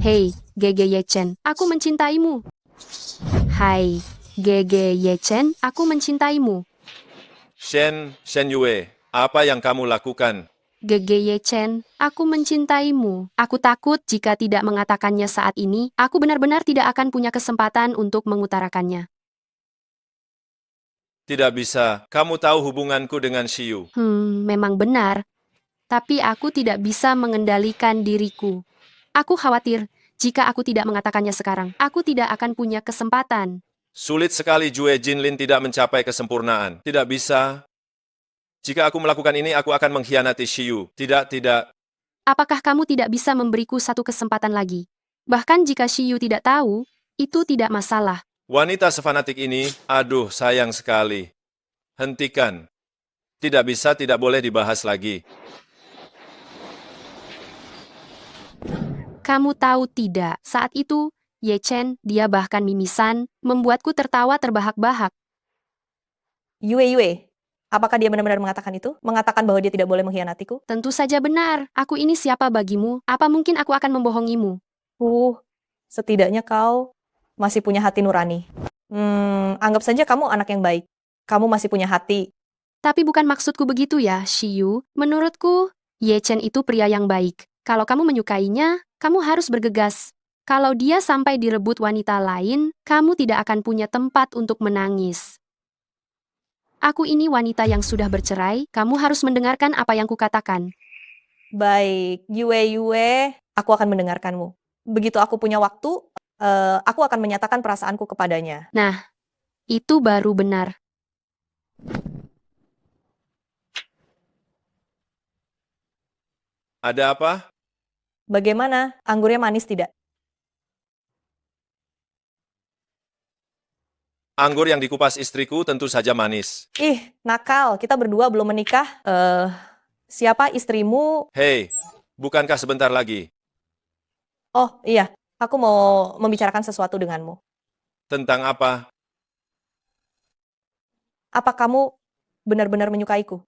Hei, GG Yechen, aku mencintaimu. Hai, GG Yechen, aku mencintaimu. Shen Yue, apa yang kamu lakukan? GG Yechen, aku mencintaimu. Aku takut jika tidak mengatakannya saat ini, aku benar-benar tidak akan punya kesempatan untuk mengutarakannya. Tidak bisa, kamu tahu hubunganku dengan Xiu. Memang benar. Tapi aku tidak bisa mengendalikan diriku. Aku khawatir, jika aku tidak mengatakannya sekarang, aku tidak akan punya kesempatan. Sulit sekali Jue Jinlin tidak mencapai kesempurnaan. Tidak bisa. Jika aku melakukan ini, aku akan mengkhianati Xiu. Tidak. Apakah kamu tidak bisa memberiku satu kesempatan lagi? Bahkan jika Xiu tidak tahu, itu tidak masalah. Wanita sefanatik ini, aduh sayang sekali. Hentikan. Tidak bisa, tidak boleh dibahas lagi. Kamu tahu tidak, saat itu, Ye Chen, dia bahkan mimisan, membuatku tertawa terbahak-bahak. Yue, apakah dia benar-benar mengatakan itu? Mengatakan bahwa dia tidak boleh mengkhianatiku? Tentu saja benar. Aku ini siapa bagimu? Apa mungkin aku akan membohongimu? Setidaknya kau masih punya hati nurani. Anggap saja kamu anak yang baik. Kamu masih punya hati. Tapi bukan maksudku begitu ya, Xiu. Menurutku, Ye Chen itu pria yang baik. Kalau kamu menyukainya, kamu harus bergegas. Kalau dia sampai direbut wanita lain, kamu tidak akan punya tempat untuk menangis. Aku ini wanita yang sudah bercerai, kamu harus mendengarkan apa yang kukatakan. Baik, Yue, aku akan mendengarkanmu. Begitu aku punya waktu, aku akan menyatakan perasaanku kepadanya. Nah, itu baru benar. Ada apa? Bagaimana? Anggurnya manis tidak? Anggur yang dikupas istriku tentu saja manis. Ih, nakal. Kita berdua belum menikah. Siapa istrimu? Hei, bukankah sebentar lagi? Oh, iya. Aku mau membicarakan sesuatu denganmu. Tentang apa? Apa kamu benar-benar menyukaiku?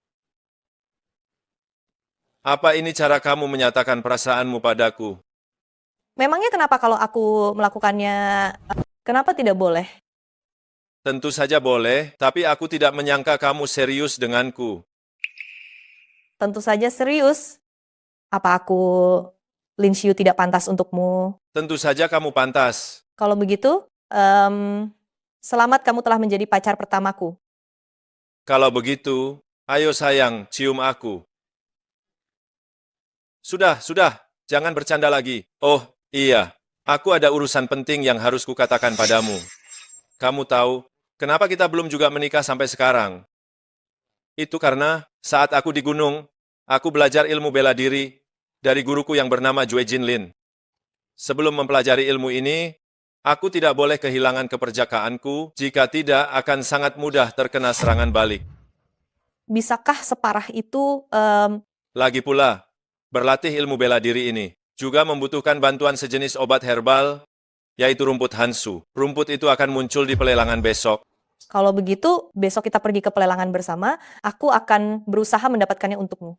Apa ini cara kamu menyatakan perasaanmu padaku? Memangnya kenapa kalau aku melakukannya, kenapa tidak boleh? Tentu saja boleh, tapi aku tidak menyangka kamu serius denganku. Tentu saja serius. Apa aku, Lin Xiu, tidak pantas untukmu? Tentu saja kamu pantas. Kalau begitu, selamat kamu telah menjadi pacar pertamaku. Kalau begitu, ayo sayang, cium aku. Sudah, jangan bercanda lagi. Oh, iya, aku ada urusan penting yang harus kukatakan padamu. Kamu tahu, kenapa kita belum juga menikah sampai sekarang? Itu karena saat aku di gunung, aku belajar ilmu bela diri dari guruku yang bernama Jue Jinlin. Sebelum mempelajari ilmu ini, aku tidak boleh kehilangan keperjakaanku, jika tidak akan sangat mudah terkena serangan balik. Bisakah separah itu? Lagi pula, berlatih ilmu bela diri ini juga membutuhkan bantuan sejenis obat herbal, yaitu rumput hansu. Rumput itu akan muncul di pelelangan besok. Kalau begitu, besok kita pergi ke pelelangan bersama, aku akan berusaha mendapatkannya untukmu.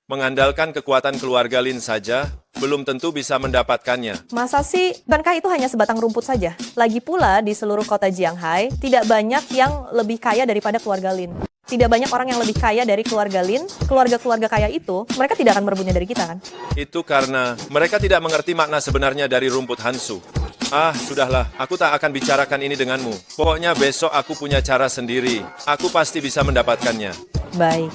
Mengandalkan kekuatan keluarga Lin saja, belum tentu bisa mendapatkannya. Masa sih, bukankah itu hanya sebatang rumput saja? Lagi pula, di seluruh kota Jianghai, tidak banyak yang lebih kaya daripada keluarga Lin. Tidak banyak orang yang lebih kaya dari keluarga Lin. Keluarga-keluarga kaya itu, mereka tidak akan merebutnya dari kita, kan? Itu karena mereka tidak mengerti makna sebenarnya dari rumput hansu. Ah, sudahlah, aku tak akan bicarakan ini denganmu. Pokoknya besok aku punya cara sendiri. Aku pasti bisa mendapatkannya. Baik.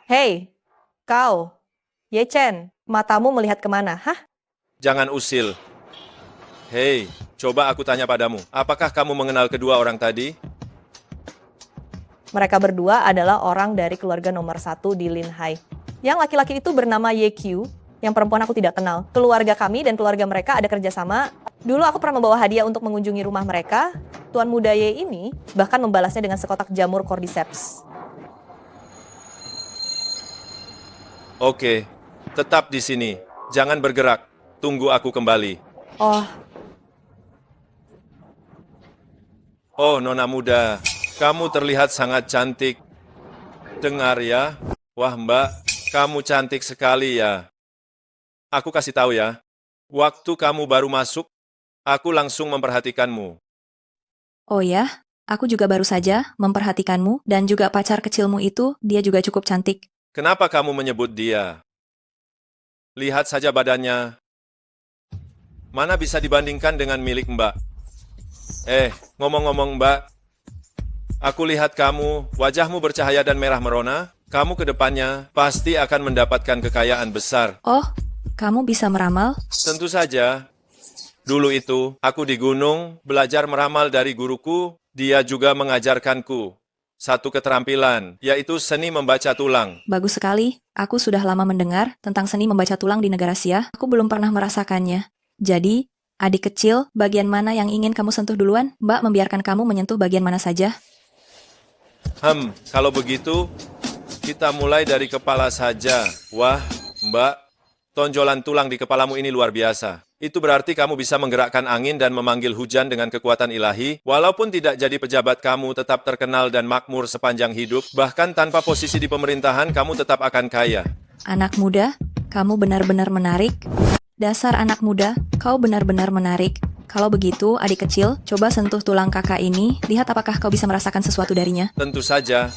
Hei, kau, Ye Chen, matamu melihat kemana, hah? Jangan usil. Hei, coba aku tanya padamu, apakah kamu mengenal kedua orang tadi? Mereka berdua adalah orang dari keluarga nomor 1 di Lin Hai. Yang laki-laki itu bernama Ye Qiu, yang perempuan aku tidak kenal. Keluarga kami dan keluarga mereka ada kerjasama Dulu aku pernah membawa hadiah untuk mengunjungi rumah mereka. Tuan Muda Ye ini bahkan membalasnya dengan sekotak jamur cordyceps. Oke, tetap di sini. Jangan bergerak. Tunggu aku kembali. Oh, Oh, Nona muda, kamu terlihat sangat cantik. Dengar ya. Wah, Mbak, kamu cantik sekali ya. Aku kasih tahu ya. Waktu kamu baru masuk, aku langsung memperhatikanmu. Oh ya, aku juga baru saja memperhatikanmu dan juga pacar kecilmu itu, dia juga cukup cantik. Kenapa kamu menyebut dia? Lihat saja badannya. Mana bisa dibandingkan dengan milik Mbak? Ngomong-ngomong Mbak, aku lihat kamu, wajahmu bercahaya dan merah merona. Kamu ke depannya pasti akan mendapatkan kekayaan besar. Oh, kamu bisa meramal? Tentu saja. Dulu itu, aku di gunung belajar meramal dari guruku. Dia juga mengajarkanku satu keterampilan, yaitu seni membaca tulang. Bagus sekali. Aku sudah lama mendengar tentang seni membaca tulang di negara Sia. Aku belum pernah merasakannya. Jadi, adik kecil, bagian mana yang ingin kamu sentuh duluan? Mbak membiarkan kamu menyentuh bagian mana saja. Kalau begitu, kita mulai dari kepala saja. Wah, Mbak, tonjolan tulang di kepalamu ini luar biasa. Itu berarti kamu bisa menggerakkan angin dan memanggil hujan dengan kekuatan ilahi. Walaupun tidak jadi pejabat, kamu tetap terkenal dan makmur sepanjang hidup. Bahkan tanpa posisi di pemerintahan, kamu tetap akan kaya. Anak muda, kamu benar-benar menarik. Dasar anak muda, kau benar-benar menarik. Kalau begitu, adik kecil, coba sentuh tulang kakak ini. Lihat apakah kau bisa merasakan sesuatu darinya. Tentu saja.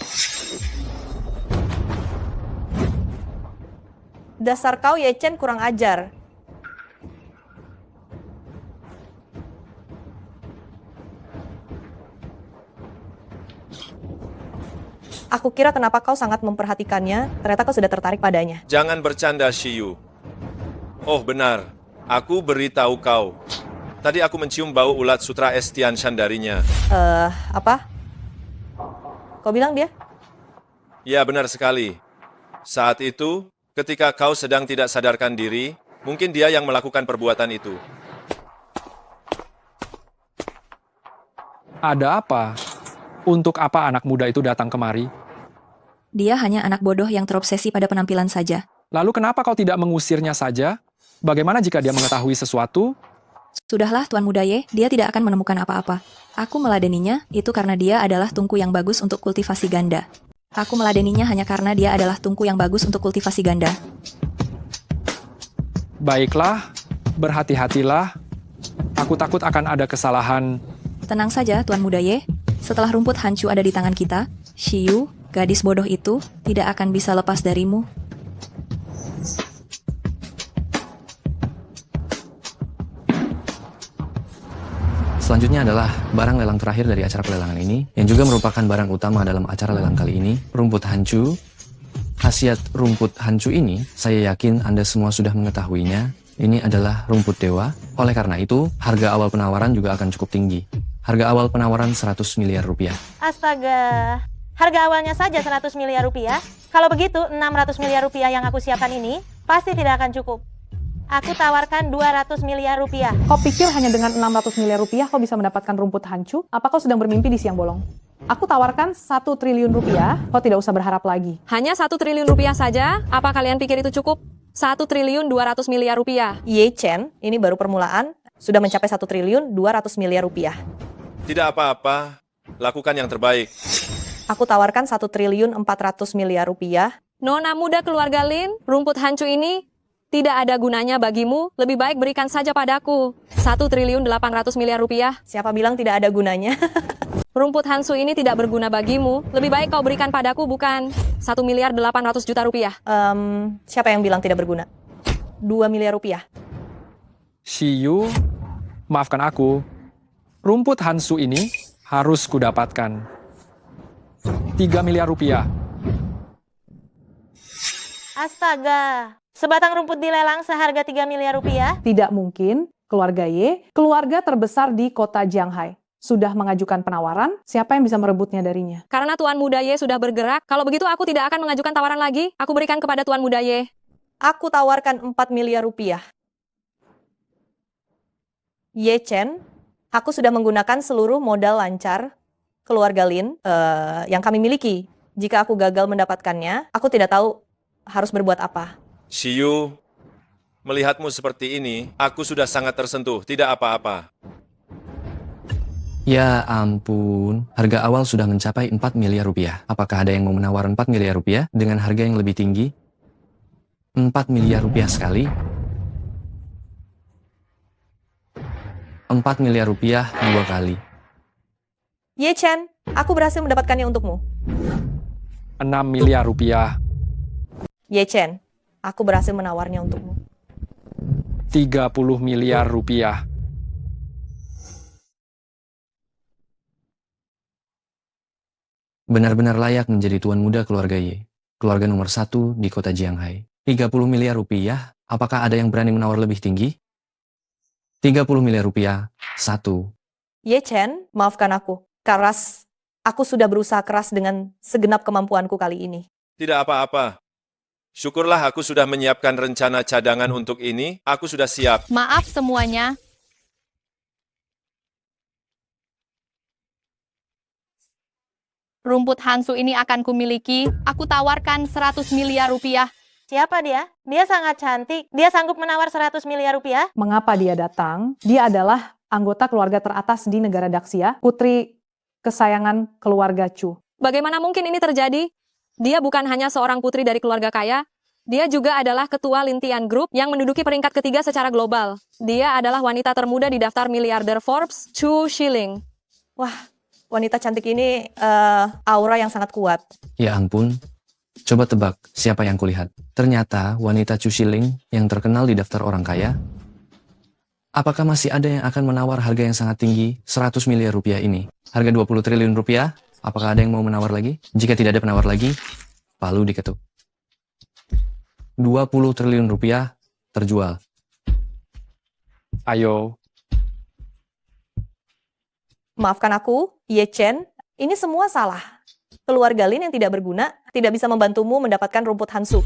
dasar kau Ye Chen kurang ajar. Aku kira kenapa kau sangat memperhatikannya, ternyata kau sudah tertarik padanya. Jangan bercanda, Shiyu. Oh benar, aku beritahu kau. Tadi aku mencium bau ulat sutra es Tianshan darinya. Apa? Kau bilang dia? Ya benar sekali. Saat itu, ketika kau sedang tidak sadarkan diri, mungkin dia yang melakukan perbuatan itu. Ada apa? Untuk apa anak muda itu datang kemari? Dia hanya anak bodoh yang terobsesi pada penampilan saja. Lalu kenapa kau tidak mengusirnya saja? Bagaimana jika dia mengetahui sesuatu? Sudahlah, Tuan Muda Ye, dia tidak akan menemukan apa-apa. Aku meladeninya, itu karena dia adalah tungku yang bagus untuk kultivasi ganda. Aku meladeninya hanya karena dia adalah tungku yang bagus untuk kultivasi ganda. Baiklah, berhati-hatilah. Aku takut akan ada kesalahan. Tenang saja, Tuan Muda Ye. Setelah rumput hancu ada di tangan kita, Shiyu, gadis bodoh itu, tidak akan bisa lepas darimu. Selanjutnya adalah barang lelang terakhir dari acara pelelangan ini, yang juga merupakan barang utama dalam acara lelang kali ini, rumput hancu. Khasiat rumput hancu ini, saya yakin Anda semua sudah mengetahuinya. Ini adalah rumput dewa, oleh karena itu, harga awal penawaran juga akan cukup tinggi. Harga awal penawaran 100 miliar rupiah. Astaga, harga awalnya saja 100 miliar rupiah. Kalau begitu, 600 miliar rupiah yang aku siapkan ini pasti tidak akan cukup. Aku tawarkan 200 miliar rupiah. Kau pikir hanya dengan 600 miliar rupiah kau bisa mendapatkan rumput hancu? Apa kau sedang bermimpi di siang bolong? Aku tawarkan 1 triliun rupiah, kau tidak usah berharap lagi. Hanya 1 triliun rupiah saja? Apa kalian pikir itu cukup? 1 triliun 200 miliar rupiah. Ye Chen, ini baru permulaan, sudah mencapai 1 triliun 200 miliar rupiah. Tidak apa-apa, lakukan yang terbaik. Aku tawarkan 1 triliun 400 miliar rupiah. Nona muda keluarga Lin, rumput hancu ini tidak ada gunanya bagimu, lebih baik berikan saja padaku. 1 triliun 800 miliar rupiah. Siapa bilang tidak ada gunanya? Rumput hansu ini tidak berguna bagimu, lebih baik kau berikan padaku bukan 1 miliar 800 juta rupiah. Siapa yang bilang tidak berguna? 2 miliar rupiah. Shiyu, maafkan aku. Rumput hansu ini harus kudapatkan. 3 miliar rupiah. Astaga, sebatang rumput dilelang seharga 3 miliar rupiah? Tidak mungkin, keluarga Ye, keluarga terbesar di kota Jianghai, sudah mengajukan penawaran, siapa yang bisa merebutnya darinya? Karena Tuan Muda Ye sudah bergerak, kalau begitu aku tidak akan mengajukan tawaran lagi. Aku berikan kepada Tuan Muda Ye. Aku tawarkan 4 miliar rupiah. Ye Chen, aku sudah menggunakan seluruh modal lancar keluarga Lin yang kami miliki. Jika aku gagal mendapatkannya, aku tidak tahu harus berbuat apa. Shiyu, melihatmu seperti ini, aku sudah sangat tersentuh, tidak apa-apa. Ya ampun, harga awal sudah mencapai 4 miliar rupiah. Apakah ada yang mau menawar 4 miliar rupiah dengan harga yang lebih tinggi? 4 miliar rupiah sekali? 4 miliar rupiah 2 kali. Ye Chen, aku berhasil mendapatkannya untukmu. 6 miliar rupiah, Ye Chen, aku berhasil menawarnya untukmu. 30 miliar rupiah. Benar-benar layak menjadi tuan muda keluarga Ye. Keluarga nomor 1 di kota Jianghai. 30 miliar rupiah, apakah ada yang berani menawar lebih tinggi? 30 miliar rupiah, 1. Ye Chen, maafkan aku. Keras, aku sudah berusaha keras dengan segenap kemampuanku kali ini. Tidak apa-apa. Syukurlah aku sudah menyiapkan rencana cadangan untuk ini, aku sudah siap. Maaf semuanya. Rumput Hansu ini akan kumiliki. Aku tawarkan 100 miliar rupiah. Siapa dia? Dia sangat cantik. Dia sanggup menawar 100 miliar rupiah? Mengapa dia datang? Dia adalah anggota keluarga teratas di negara Daxia, putri kesayangan keluarga Chu. Bagaimana mungkin ini terjadi? Dia bukan hanya seorang putri dari keluarga kaya, dia juga adalah ketua Lintian Group yang menduduki peringkat ketiga secara global. Dia adalah wanita termuda di daftar miliarder Forbes, Chu Shilling. Wah, wanita cantik ini aura yang sangat kuat. Ya ampun. Coba tebak siapa yang kulihat. Ternyata wanita Chu Shilling yang terkenal di daftar orang kaya. Apakah masih ada yang akan menawar harga yang sangat tinggi 100 miliar rupiah ini? Harga 20 triliun rupiah? Apakah ada yang mau menawar lagi? Jika tidak ada penawar lagi, palu diketuk. 20 triliun rupiah terjual. Ayo. Maafkan aku, Ye Chen, ini semua salah. Keluarga Lin yang tidak berguna tidak bisa membantumu mendapatkan rumput Hansu.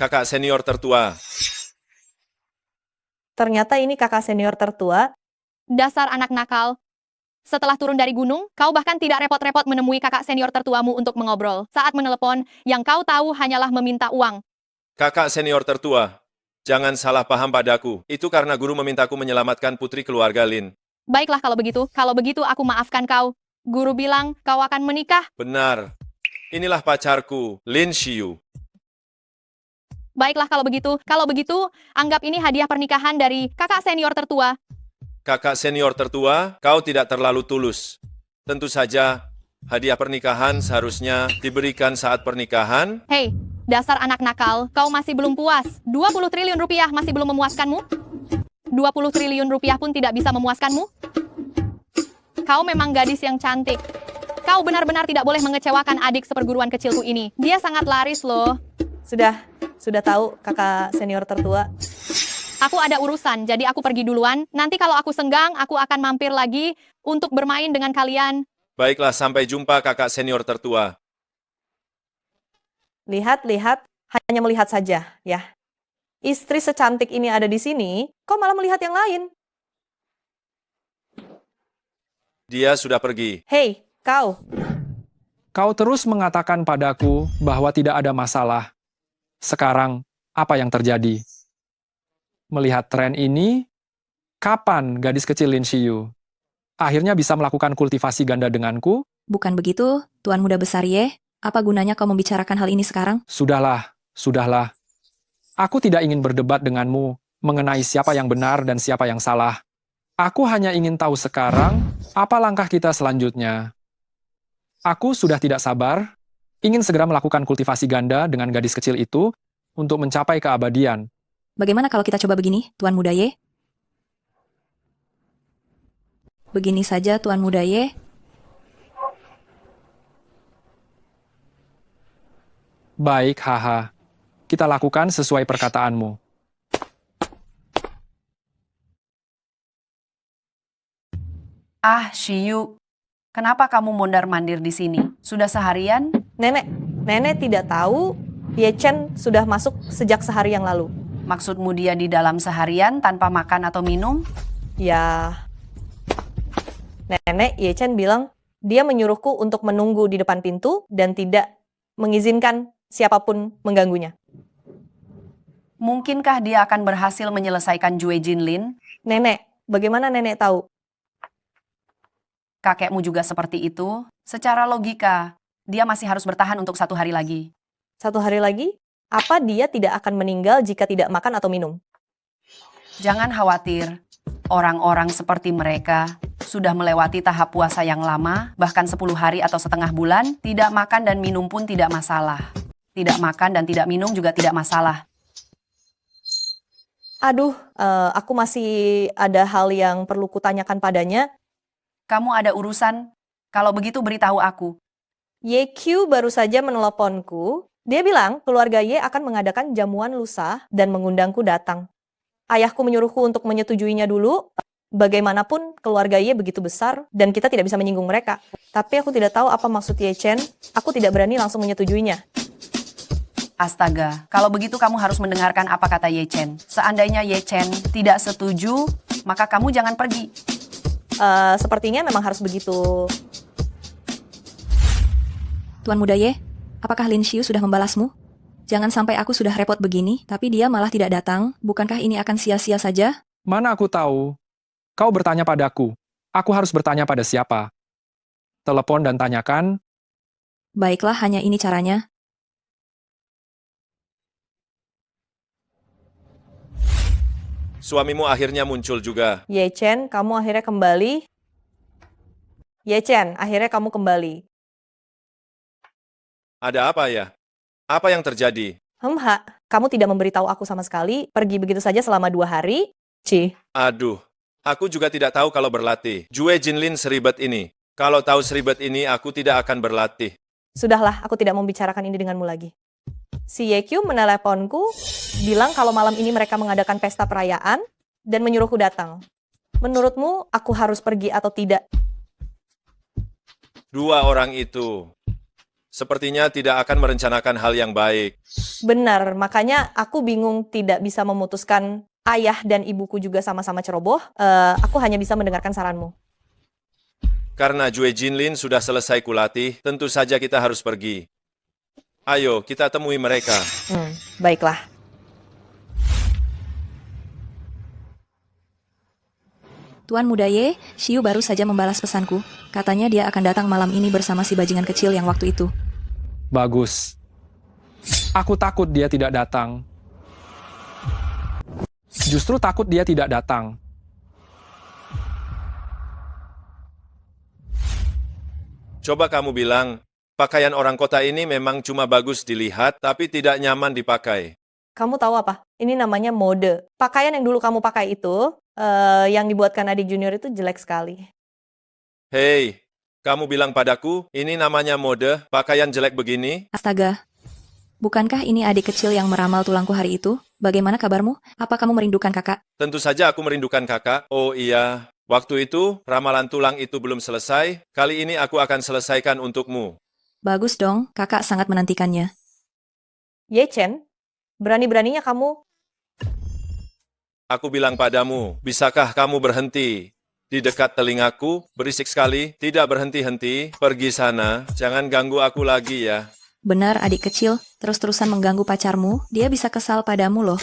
Kakak senior tertua. Ternyata ini kakak senior tertua. Dasar anak nakal. Setelah turun dari gunung, kau bahkan tidak repot-repot menemui kakak senior tertuamu untuk mengobrol. Saat menelepon, yang kau tahu hanyalah meminta uang. Kakak senior tertua, jangan salah paham padaku. Itu karena guru memintaku menyelamatkan putri keluarga Lin. Baiklah kalau begitu aku maafkan kau. Guru bilang kau akan menikah. Benar. Inilah pacarku, Lin Shiyu. Baiklah kalau begitu, anggap ini hadiah pernikahan dari kakak senior tertua. Kakak senior tertua, kau tidak terlalu tulus. Tentu saja, hadiah pernikahan seharusnya diberikan saat pernikahan. Hei, dasar anak nakal, kau masih belum puas. 20 triliun rupiah masih belum memuaskanmu? 20 triliun rupiah pun tidak bisa memuaskanmu? Kau memang gadis yang cantik. Kau benar-benar tidak boleh mengecewakan adik seperguruan kecilku ini. Dia sangat laris loh. Sudah tahu kakak senior tertua. Aku ada urusan, jadi aku pergi duluan. Nanti kalau aku senggang, aku akan mampir lagi untuk bermain dengan kalian. Baiklah, sampai jumpa kakak senior tertua. Lihat, hanya melihat saja, ya. Istri secantik ini ada di sini, kau malah melihat yang lain. Dia sudah pergi. Hei, kau. Kau terus mengatakan padaku bahwa tidak ada masalah. Sekarang, apa yang terjadi? Melihat tren ini, kapan gadis kecil Lin Shiyu akhirnya bisa melakukan kultivasi ganda denganku? Bukan begitu, Tuan Muda Besar Ye. Apa gunanya kau membicarakan hal ini sekarang? Sudahlah. Aku tidak ingin berdebat denganmu mengenai siapa yang benar dan siapa yang salah. Aku hanya ingin tahu sekarang apa langkah kita selanjutnya. Aku sudah tidak sabar, ingin segera melakukan kultivasi ganda dengan gadis kecil itu untuk mencapai keabadian. Bagaimana kalau kita coba begini, Tuan Muda Ye? Begini saja, Tuan Muda Ye. Baik, haha. Kita lakukan sesuai perkataanmu. Ah, Shiyu, kenapa kamu mondar-mandir di sini? Sudah seharian? Nenek tidak tahu Ye Chen sudah masuk sejak sehari yang lalu. Maksudmu dia di dalam seharian tanpa makan atau minum? Ya, Nenek Ye Chen bilang dia menyuruhku untuk menunggu di depan pintu dan tidak mengizinkan siapapun mengganggunya. Mungkinkah dia akan berhasil menyelesaikan Jue Jinlin? Nenek, bagaimana nenek tahu? Kakekmu juga seperti itu. Secara logika, dia masih harus bertahan untuk 1 hari lagi. 1 hari lagi? Apa dia tidak akan meninggal jika tidak makan atau minum? Jangan khawatir. Orang-orang seperti mereka sudah melewati tahap puasa yang lama, bahkan 10 hari atau setengah bulan, tidak makan dan minum pun tidak masalah. Tidak makan dan tidak minum juga tidak masalah. Aduh, aku masih ada hal yang perlu kutanyakan padanya. Kamu ada urusan? Kalau begitu beritahu aku. YQ baru saja meneleponku. Dia bilang keluarga Y akan mengadakan jamuan lusa dan mengundangku datang. Ayahku menyuruhku untuk menyetujuinya dulu. Bagaimanapun keluarga Y begitu besar dan kita tidak bisa menyinggung mereka. Tapi aku tidak tahu apa maksud Ye Chen. Aku tidak berani langsung menyetujuinya. Astaga, kalau begitu kamu harus mendengarkan apa kata Ye Chen. Seandainya Ye Chen tidak setuju, maka kamu jangan pergi. Sepertinya memang harus begitu. Tuan Muda Ye, apakah Lin Xiu sudah membalasmu? Jangan sampai aku sudah repot begini, tapi dia malah tidak datang. Bukankah ini akan sia-sia saja? Mana aku tahu? Kau bertanya padaku. Aku harus bertanya pada siapa? Telepon dan tanyakan. Baiklah, hanya ini caranya. Suamimu akhirnya muncul juga. Ye Chen, kamu akhirnya kembali. Ye Chen, akhirnya kamu kembali. Ada apa ya? Apa yang terjadi? Kamu tidak memberitahu aku sama sekali. Pergi begitu saja selama 2 hari. Aduh, aku juga tidak tahu kalau berlatih. Jue Jinlin seribet ini. Kalau tahu seribet ini, aku tidak akan berlatih. Sudahlah, aku tidak membicarakan ini denganmu lagi. Si YQ meneleponku, bilang kalau malam ini mereka mengadakan pesta perayaan dan menyuruhku datang. Menurutmu, aku harus pergi atau tidak? 2 orang itu sepertinya tidak akan merencanakan hal yang baik. Benar, makanya aku bingung tidak bisa memutuskan. Ayah dan ibuku juga sama-sama ceroboh. Aku hanya bisa mendengarkan saranmu. Karena Jue Jinlin sudah selesai kulatih, tentu saja kita harus pergi. Ayo, kita temui mereka. Baiklah. Tuan Muda Ye, Xiu baru saja membalas pesanku. Katanya dia akan datang malam ini bersama si bajingan kecil yang waktu itu. Bagus. Aku takut dia tidak datang. Justru takut dia tidak datang. Coba kamu bilang, pakaian orang kota ini memang cuma bagus dilihat, tapi tidak nyaman dipakai. Kamu tahu apa? Ini namanya mode. Pakaian yang dulu kamu pakai itu, yang dibuatkan adik junior itu jelek sekali. Hei, kamu bilang padaku, ini namanya mode, pakaian jelek begini? Astaga. Bukankah ini adik kecil yang meramal tulangku hari itu? Bagaimana kabarmu? Apa kamu merindukan kakak? Tentu saja aku merindukan kakak. Oh iya, waktu itu ramalan tulang itu belum selesai, kali ini aku akan selesaikan untukmu. Bagus dong, kakak sangat menantikannya. Ye Chen, berani-beraninya kamu. Aku bilang padamu, bisakah kamu berhenti? Di dekat telingaku, berisik sekali, tidak berhenti-henti, pergi sana, jangan ganggu aku lagi ya. Benar adik kecil, terus-terusan mengganggu pacarmu, dia bisa kesal padamu loh.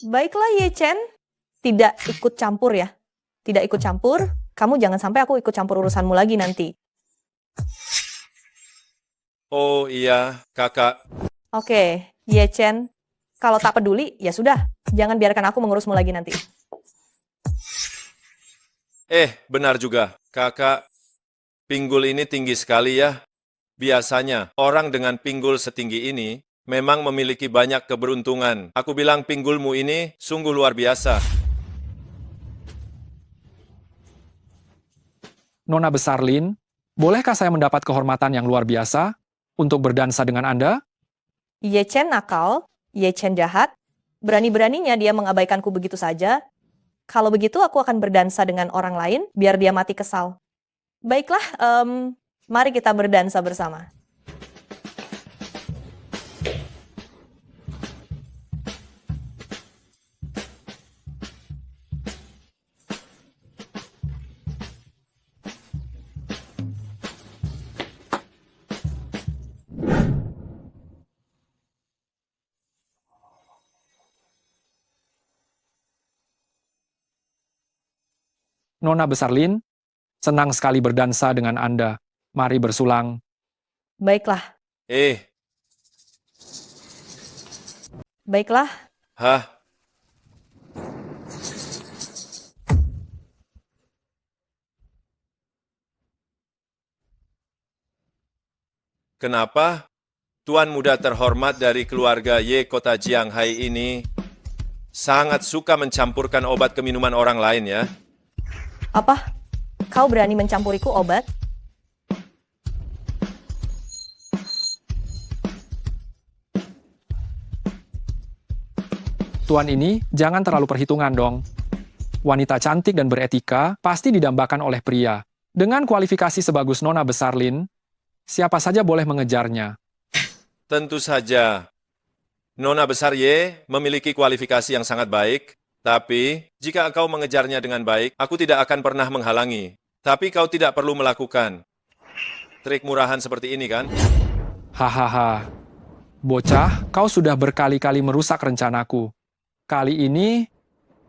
Baiklah Ye Chen, tidak ikut campur ya. Tidak ikut campur, kamu jangan sampai aku ikut campur urusanmu lagi nanti. Oh iya, kakak. Oke, Ye Chen, kalau tak peduli, ya sudah. Jangan biarkan aku mengurusmu lagi nanti. Benar juga, kakak. Pinggul ini tinggi sekali ya. Biasanya, orang dengan pinggul setinggi ini memang memiliki banyak keberuntungan. Aku bilang pinggulmu ini sungguh luar biasa. Nona besar Lin, bolehkah saya mendapat kehormatan yang luar biasa untuk berdansa dengan Anda? Ye Chen nakal, Ye Chen jahat. Berani-beraninya dia mengabaikanku begitu saja. Kalau begitu aku akan berdansa dengan orang lain biar dia mati kesal. Baiklah, mari kita berdansa bersama. Nona Besar Lin, senang sekali berdansa dengan Anda. Mari bersulang. Baiklah, baiklah. Hah? Kenapa tuan muda terhormat dari keluarga Ye kota Jianghai ini sangat suka mencampurkan obat ke minuman orang lain ya? Apa? Kau berani mencampuriku obat? Tuan ini, jangan terlalu perhitungan dong. Wanita cantik dan beretika pasti didambakan oleh pria. Dengan kualifikasi sebagus Nona Besar Lin, siapa saja boleh mengejarnya. Tentu saja. Nona Besar Ye memiliki kualifikasi yang sangat baik, tapi jika kau mengejarnya dengan baik, aku tidak akan pernah menghalangi. Tapi kau tidak perlu melakukan trik murahan seperti ini kan? Hahaha. Bocah, kau sudah berkali-kali merusak rencanaku. Kali ini,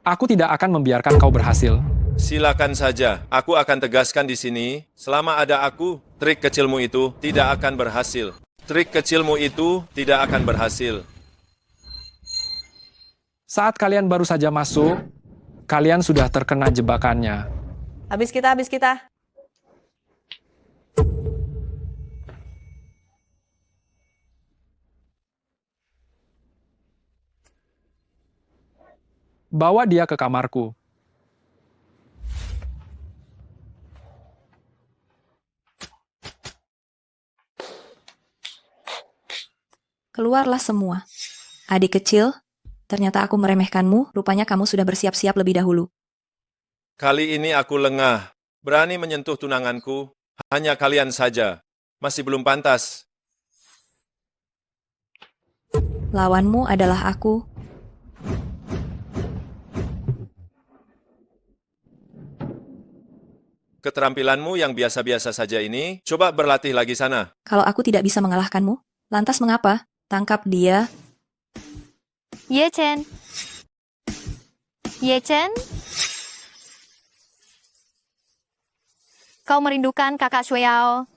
aku tidak akan membiarkan kau berhasil. Silakan saja, aku akan tegaskan di sini, selama ada aku, trik kecilmu itu tidak akan berhasil. Trik kecilmu itu tidak akan berhasil. Saat kalian baru saja masuk, kalian sudah terkena jebakannya. Habis kita, habis kita. Bawa dia ke kamarku. Keluarlah semua. Adik kecil, ternyata aku meremehkanmu, rupanya kamu sudah bersiap-siap lebih dahulu. Kali ini aku lengah, berani menyentuh tunanganku, hanya kalian saja. Masih belum pantas. Lawanmu adalah aku. Keterampilanmu yang biasa-biasa saja ini, coba berlatih lagi sana. Kalau aku tidak bisa mengalahkanmu, lantas mengapa? Tangkap dia. Ye Chen. Ye Chen? Kau merindukan kakak Shueyao.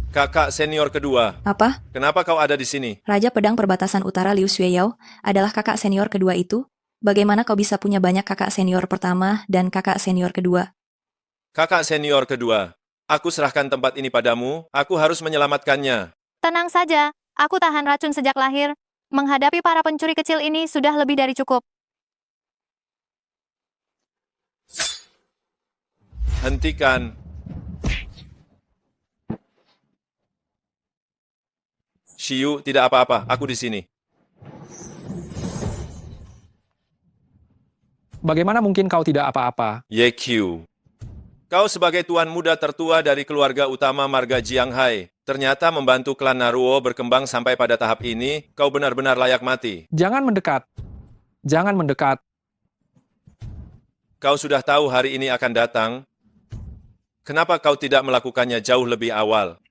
Kakak senior kedua. Apa? Kenapa kau ada di sini? Raja Pedang Perbatasan Utara Liu Xueyao adalah kakak senior kedua itu? Bagaimana kau bisa punya banyak kakak senior pertama dan kakak senior kedua? Kakak senior kedua. Aku serahkan tempat ini padamu, aku harus menyelamatkannya. Tenang saja, aku tahan racun sejak lahir. Menghadapi para pencuri kecil ini sudah lebih dari cukup. Hentikan. Shiyu, tidak apa-apa, aku di sini. Bagaimana mungkin kau tidak apa-apa? Ye Qiu. Kau sebagai tuan muda tertua dari keluarga utama marga Jianghai, ternyata membantu klan Naruo berkembang sampai pada tahap ini, kau benar-benar layak mati. Jangan mendekat. Jangan mendekat. Kau sudah tahu hari ini akan datang. Kenapa kau tidak melakukannya jauh lebih awal?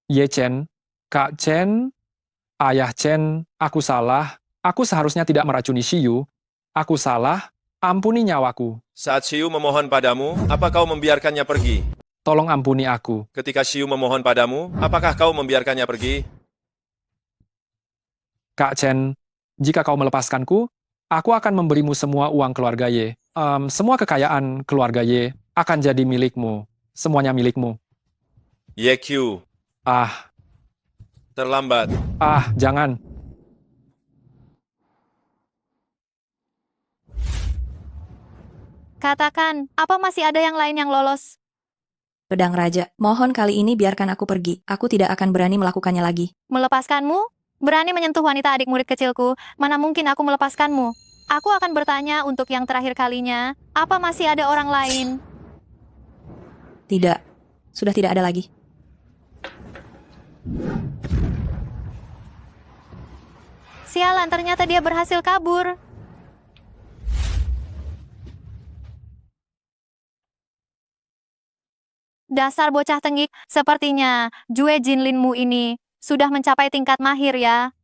Ye Chen, Kak Chen, Ayah Chen, aku salah. Aku seharusnya tidak meracuni Shiyu. Aku salah. Ampuni nyawaku. Saat Shiyu memohon padamu, apa kau membiarkannya pergi? Tolong ampuni aku. Ketika Shiyu memohon padamu, apakah kau membiarkannya pergi? Kak Chen, jika kau melepaskanku, aku akan memberimu semua uang keluarga Ye. Semua kekayaan keluarga Ye akan jadi milikmu. Semuanya milikmu. Ye Qiu. Terlambat. Jangan. Katakan, apa masih ada yang lain yang lolos? Pedang Raja, mohon kali ini biarkan aku pergi. Aku tidak akan berani melakukannya lagi. Melepaskanmu? Berani menyentuh wanita adik murid kecilku? Mana mungkin aku melepaskanmu? Aku akan bertanya untuk yang terakhir kalinya, apa masih ada orang lain? Tidak. Sudah tidak ada lagi. Sialan, ternyata dia berhasil kabur. Dasar bocah tengik, sepertinya Jue Jinlinmu ini sudah mencapai tingkat mahir ya.